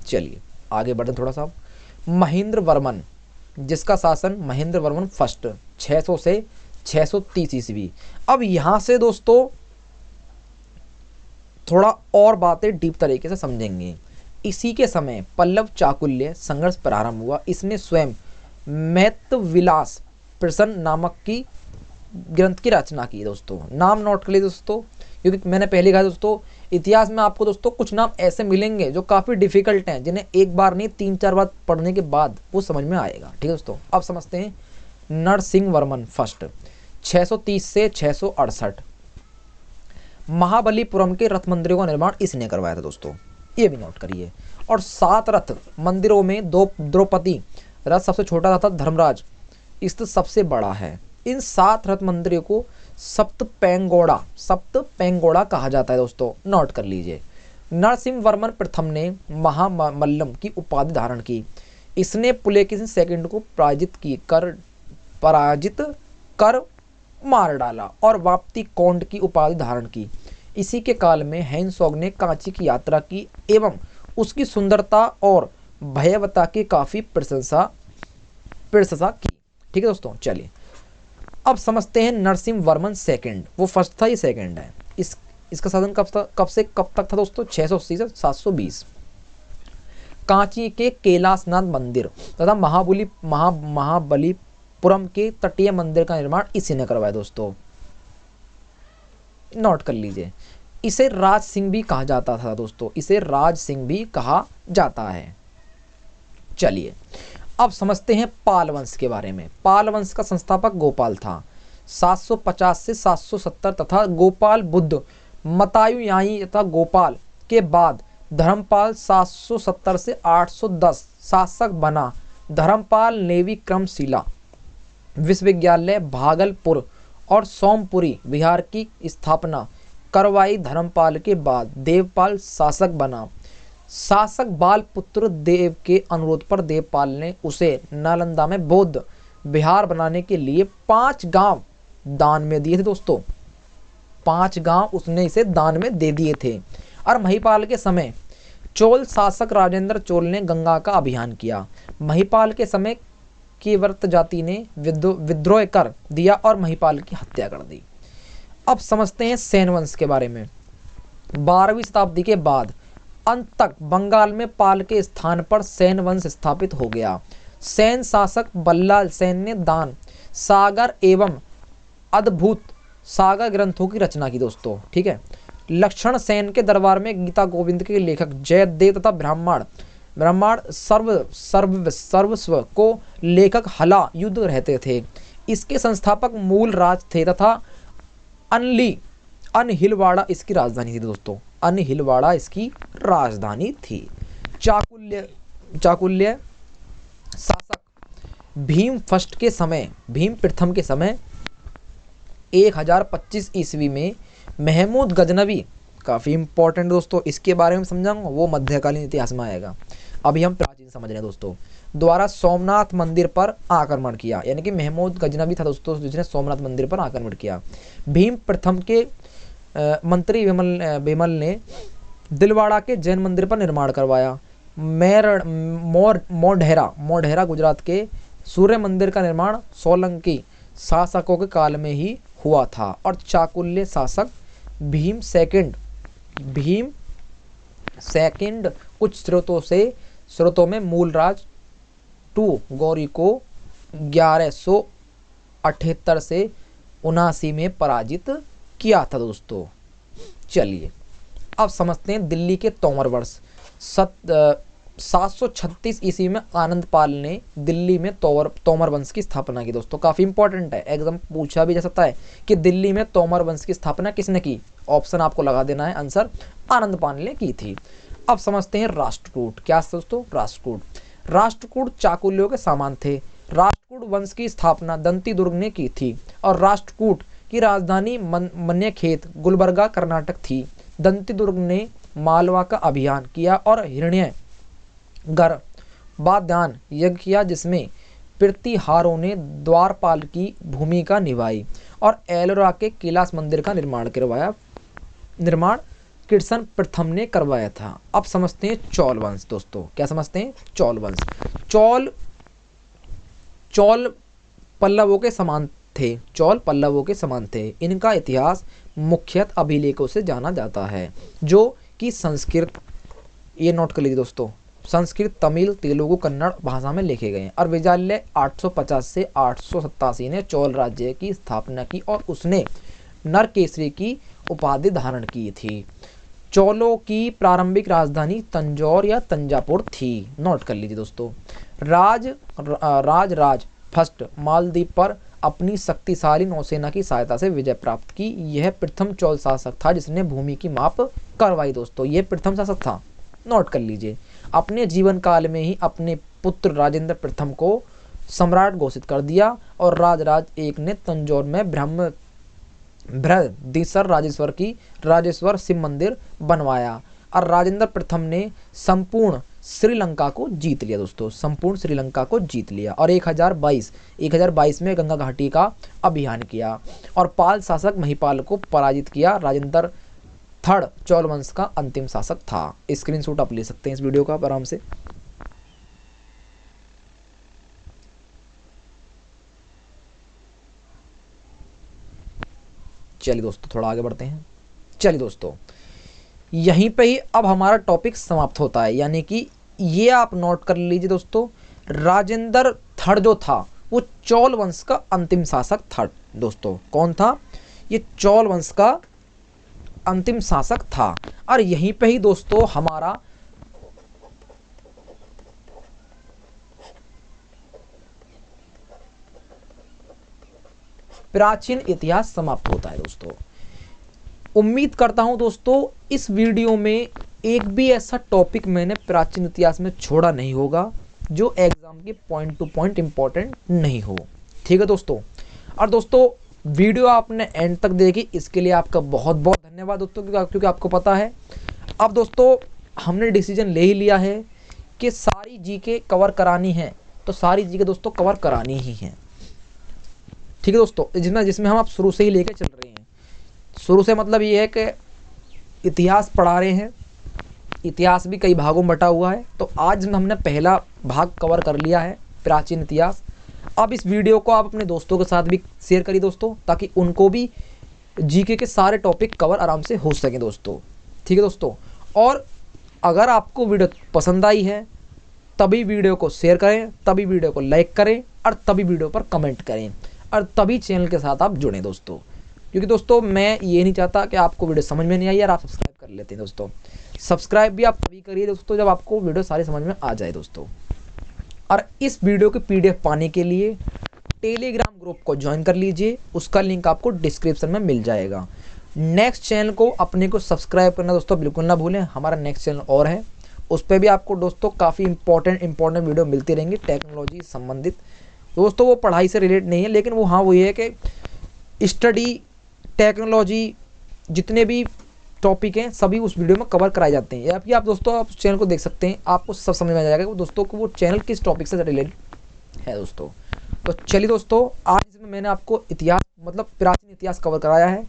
चलिए आगे बढ़े थोड़ा सा। महेंद्र वर्मन, जिसका शासन महेंद्र वर्मन फर्स्ट 600 से 630 ईस्वी। अब यहाँ से दोस्तों थोड़ा और बातें डीप तरीके से समझेंगे। इसी के समय पल्लव चाकुल्य संघर्ष प्रारंभ हुआ। इसने स्वयं मैत्तविलास प्रसन्न नामक की ग्रंथ की रचना की। दोस्तों नाम नोट कर लीजिए दोस्तों, क्योंकि मैंने पहले कहा दोस्तों इतिहास में आपको दोस्तों कुछ नाम ऐसे मिलेंगे जो काफ़ी डिफिकल्ट हैं, जिन्हें एक बार नहीं 3-4 बार पढ़ने के बाद वो समझ में आएगा। ठीक है दोस्तों, अब समझते हैं नरसिंह वर्मन फर्स्ट 630 से 668। महाबलीपुरम के रथ मंदिरों का निर्माण इसने करवाया था दोस्तों, ये भी नोट करिए। और 7 रथ मंदिरों में 2 द्रौपदी रथ सबसे छोटा था, धर्मराज स्थित सबसे बड़ा है। इन 7 रथ मंदिरों को सप्तपेंगोड़ा कहा जाता है दोस्तों, नोट कर लीजिए। नरसिंह वर्मन प्रथम ने महामल्लम की उपाधि धारण की। इसने पुलकेशिन सेकंड को पराजित कर मार डाला और वापती कौंड की उपाधि धारण की। इसी के काल में हैंसॉन्ग ने कांची की यात्रा की एवं उसकी सुंदरता और भयावता की काफ़ी प्रशंसा की। ठीक है दोस्तों, चलिए अब समझते हैं नरसिंह वर्मन सेकंड। वो फर्स्ट था, ये सेकंड है। इसका शासन कब से कब तक था दोस्तों? 680 से 720। कांची के कैलाशनाथ मंदिर तथा महाबलीपुरम के तटीय मंदिर का निर्माण इसी ने करवाया दोस्तों, नोट कर लीजिए। इसे राज सिंह भी कहा जाता था दोस्तों, इसे राज सिंह भी कहा जाता है। चलिए अब समझते हैं पाल वंश के बारे में। पाल वंश का संस्थापक गोपाल था 750 से 770 तथा गोपाल बुद्ध मतायुयायी तथा गोपाल के बाद धर्मपाल 770 से 810 शासक बना। धर्मपाल नेवी क्रमशिला विश्वविद्यालय भागलपुर और सोमपुरी बिहार की स्थापना करवाई धर्मपाल के बाद देवपाल शासक बना। शासक बाल पुत्र देव के अनुरोध पर देवपाल ने उसे नालंदा में बौद्ध विहार बनाने के लिए 5 गांव दान में दिए थे दोस्तों। 5 गांव उसने इसे दान में दे दिए थे। और महिपाल के समय चोल शासक राजेंद्र चोल ने गंगा का अभियान किया। महिपाल के समय केवट जाति ने विद्रोह कर दिया और महिपाल की हत्या कर दी। अब समझते हैं सेन वंश के बारे में। 12वीं शताब्दी के बाद अंत तक बंगाल में पाल के स्थान पर सेन वंश स्थापित हो गया। सेन शासक बल्लाल सेन ने दान सागर एवं अद्भुत सागर ग्रंथों की रचना की दोस्तों। ठीक है। लक्षण सेन के दरबार में गीता गोविंद के लेखक जयदेव तथा ब्राह्मण सर्वस्व को लेखक हला युद्ध रहते थे। इसके संस्थापक मूल राज थे तथा अनहिलवाड़ा इसकी राजधानी थी दोस्तों। अनहिलवाड़ा इसकी राजधानी थी। चाकुल्य शासक भीम प्रथम के समय 1025 ईस्वी में महमूद गजनवी, काफ़ी इंपॉर्टेंट दोस्तों, इसके बारे में समझाऊंगा, वो मध्यकालीन इतिहास में आएगा। अभी हम प्राचीन समझ रहे हैं दोस्तों। द्वारा सोमनाथ मंदिर पर आक्रमण किया, यानी कि महमूद गजनवी था दोस्तों जिसने सोमनाथ मंदिर पर आक्रमण किया। भीम प्रथम के मंत्री विमल ने दिलवाड़ा के जैन मंदिर पर निर्माण करवाया। मोढेरा गुजरात के सूर्य मंदिर का निर्माण सोलंकी शासकों के काल में ही हुआ था। और चाकुल्य शासक भीम सेकंड कुछ स्रोतों में मूलराज गौरी को 1178 से 79 में पराजित किया था दोस्तों। चलिए अब समझते हैं दिल्ली के तोमर वर्ष। 736 ईस्वी में आनंद पाल ने दिल्ली में तोमर वंश की स्थापना की दोस्तों। काफ़ी इंपॉर्टेंट है, एग्जाम पूछा भी जा सकता है कि दिल्ली में तोमर वंश की स्थापना किसने की। ऑप्शन आपको लगा देना है, आंसर आनंद पाल ने की थी। अब समझते हैं राष्ट्रकूट। क्या दोस्तों? राष्ट्रकूट चाकुल्यों के समान थे। राष्ट्रकूट वंश की स्थापना दंती दुर्ग ने की थी और राष्ट्रकूट की राजधानी मन्यखेत गुलबर्गा कर्नाटक थी। दंती दुर्ग ने मालवा का अभियान किया और हिरण्यगर्भाध्यान यज्ञ किया जिसमें प्रतिहारों ने द्वारपाल की भूमिका निभाई और एलोरा के कैलाश मंदिर का निर्माण कृष्ण प्रथम ने करवाया था। अब समझते हैं चोल वंश दोस्तों। क्या समझते हैं? चोल वंश। चोल पल्लवों के समान थे। इनका इतिहास मुख्यतः अभिलेखों से जाना जाता है जो कि संस्कृत, ये नोट कर लीजिए दोस्तों, संस्कृत, तमिल, तेलुगु, कन्नड़ भाषा में लिखे गए हैं। और विजयालय 850 से 887 ने चोल राज्य की स्थापना की और उसने नरकेसरी की उपाधि धारण की थी। चोलों की प्रारंभिक राजधानी तंजौर या तंजापुर थी। नोट कर लीजिए दोस्तों। राज फर्स्ट मालदीव पर अपनी शक्तिशाली नौसेना की सहायता से विजय प्राप्त की। यह प्रथम चोल शासक था जिसने भूमि की माप करवाई दोस्तों। यह प्रथम शासक था, नोट कर लीजिए। अपने जीवन काल में ही अपने पुत्र राजेंद्र प्रथम को सम्राट घोषित कर दिया और राजराज एक ने तंजौर में बृहदीश्वर राजेश्वर शिव मंदिर बनवाया और राजेंद्र प्रथम ने संपूर्ण श्रीलंका को जीत लिया दोस्तों। संपूर्ण श्रीलंका को जीत लिया और 1022 में गंगा घाटी का अभियान किया और पाल शासक महिपाल को पराजित किया। राजेंद्र थर्ड चोल वंश का अंतिम शासक था। स्क्रीनशॉट आप ले सकते हैं इस वीडियो का आराम से। चलिए दोस्तों थोड़ा आगे बढ़ते हैं। चलिए दोस्तों यहीं पे ही अब हमारा टॉपिक समाप्त होता है, यानी कि ये आप नोट कर लीजिए दोस्तों। राजेंद्र थर्ड जो था वो चोल वंश का अंतिम शासक था दोस्तों। कौन था? ये चोल वंश का अंतिम शासक था। और यहीं पे ही दोस्तों हमारा प्राचीन इतिहास समाप्त होता है दोस्तों। उम्मीद करता हूं दोस्तों इस वीडियो में एक भी ऐसा टॉपिक मैंने प्राचीन इतिहास में छोड़ा नहीं होगा जो एग्जाम के पॉइंट टू पॉइंट इंपॉर्टेंट नहीं हो। ठीक है दोस्तों। और दोस्तों वीडियो आपने एंड तक देखी, इसके लिए आपका बहुत बहुत धन्यवाद। धन्यवाद दोस्तों, क्योंकि आपको पता है अब दोस्तों हमने डिसीजन ले ही लिया है कि सारी जीके कवर करानी है, तो सारी जीके दोस्तों कवर करानी ही है। ठीक है दोस्तों, जिसमें हम आप शुरू से ही लेके चल रहे हैं। शुरू से मतलब ये है कि इतिहास पढ़ा रहे हैं, इतिहास भी कई भागों में बटा हुआ है। तो आज हमने पहला भाग कवर कर लिया है, प्राचीन इतिहास। अब इस वीडियो को आप अपने दोस्तों के साथ भी शेयर करिए दोस्तों, ताकि उनको भी जीके के सारे टॉपिक कवर आराम से हो सकें दोस्तों। ठीक है दोस्तों, और अगर आपको वीडियो पसंद आई है तभी वीडियो को शेयर करें, तभी वीडियो को लाइक करें, और तभी वीडियो पर कमेंट करें, और तभी चैनल के साथ आप जुड़ें दोस्तों। क्योंकि दोस्तों मैं ये नहीं चाहता कि आपको वीडियो समझ में नहीं आई और आप सब्सक्राइब कर लेते हैं दोस्तों। सब्सक्राइब भी आप तभी करिए दोस्तों जब आपको वीडियो सारी समझ में आ जाए दोस्तों। और इस वीडियो की PDF पाने के लिए टेलीग्राम ग्रुप को ज्वाइन कर लीजिए, उसका लिंक आपको डिस्क्रिप्शन में मिल जाएगा। नेक्स्ट चैनल को अपने को सब्सक्राइब करना दोस्तों बिल्कुल ना भूलें। हमारा नेक्स्ट चैनल और है, उस पर भी आपको दोस्तों काफ़ी इंपॉर्टेंट वीडियो मिलती रहेंगी टेक्नोलॉजी संबंधित दोस्तों। वो पढ़ाई से रिलेटेड नहीं है, लेकिन वो हाँ वो ये है कि स्टडी टेक्नोलॉजी जितने भी टॉपिक हैं सभी उस वीडियो में कवर कराए जाते हैं। या आप दोस्तों आप उस चैनल को देख सकते हैं, आपको सब समझ में आ जाएगा दोस्तों को वो चैनल किस टॉपिक से रिलेटेड है दोस्तों। तो चलिए दोस्तों, आज इसमें मैंने आपको इतिहास मतलब प्राचीन इतिहास कवर कराया है।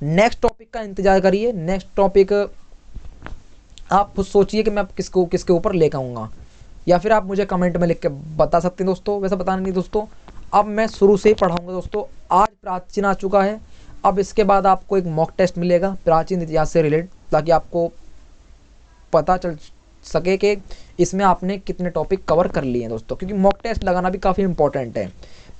नेक्स्ट टॉपिक का इंतजार करिए। नेक्स्ट टॉपिक आप खुद सोचिए कि मैं किसके ऊपर लेकर आऊँगा, या फिर आप मुझे कमेंट में लिख के बता सकते हैं दोस्तों। वैसे बताना नहीं दोस्तों, अब मैं शुरू से ही पढ़ाऊँगा दोस्तों। आज प्राचीन आ चुका है, अब इसके बाद आपको एक मॉक टेस्ट मिलेगा प्राचीन इतिहास से रिलेटेड, ताकि आपको पता चल सके कि इसमें आपने कितने टॉपिक कवर कर लिए हैं दोस्तों। क्योंकि मॉक टेस्ट लगाना भी काफ़ी इंपॉर्टेंट है।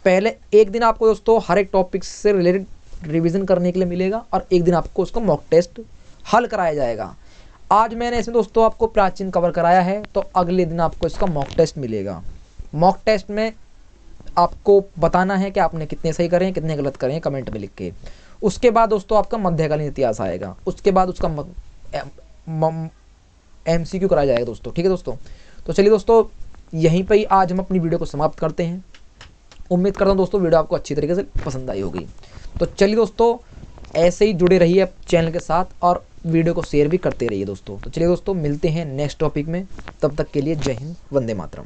पहले एक दिन आपको दोस्तों हर एक टॉपिक से रिलेटेड रिवीजन करने के लिए मिलेगा, और एक दिन आपको उसका मॉक टेस्ट हल कराया जाएगा। आज मैंने इसमें दोस्तों आपको प्राचीन कवर कराया है, तो अगले दिन आपको इसका मॉक टेस्ट मिलेगा। मॉक टेस्ट में आपको बताना है कि आपने कितने सही करें कितने गलत करें, कमेंट में लिख के। उसके बाद दोस्तों आपका मध्यकालीन इतिहास आएगा, उसके बाद उसका MCQ कराया जाएगा दोस्तों। ठीक है दोस्तों, तो चलिए दोस्तों यहीं पर ही आज हम अपनी वीडियो को समाप्त करते हैं। उम्मीद करता हूँ दोस्तों वीडियो आपको अच्छी तरीके से पसंद आई होगी। तो चलिए दोस्तों ऐसे ही जुड़े रहिए चैनल के साथ, और वीडियो को शेयर भी करते रहिए दोस्तों। तो चलिए दोस्तों मिलते हैं नेक्स्ट टॉपिक में, तब तक के लिए जय हिंद, वंदे मातरम।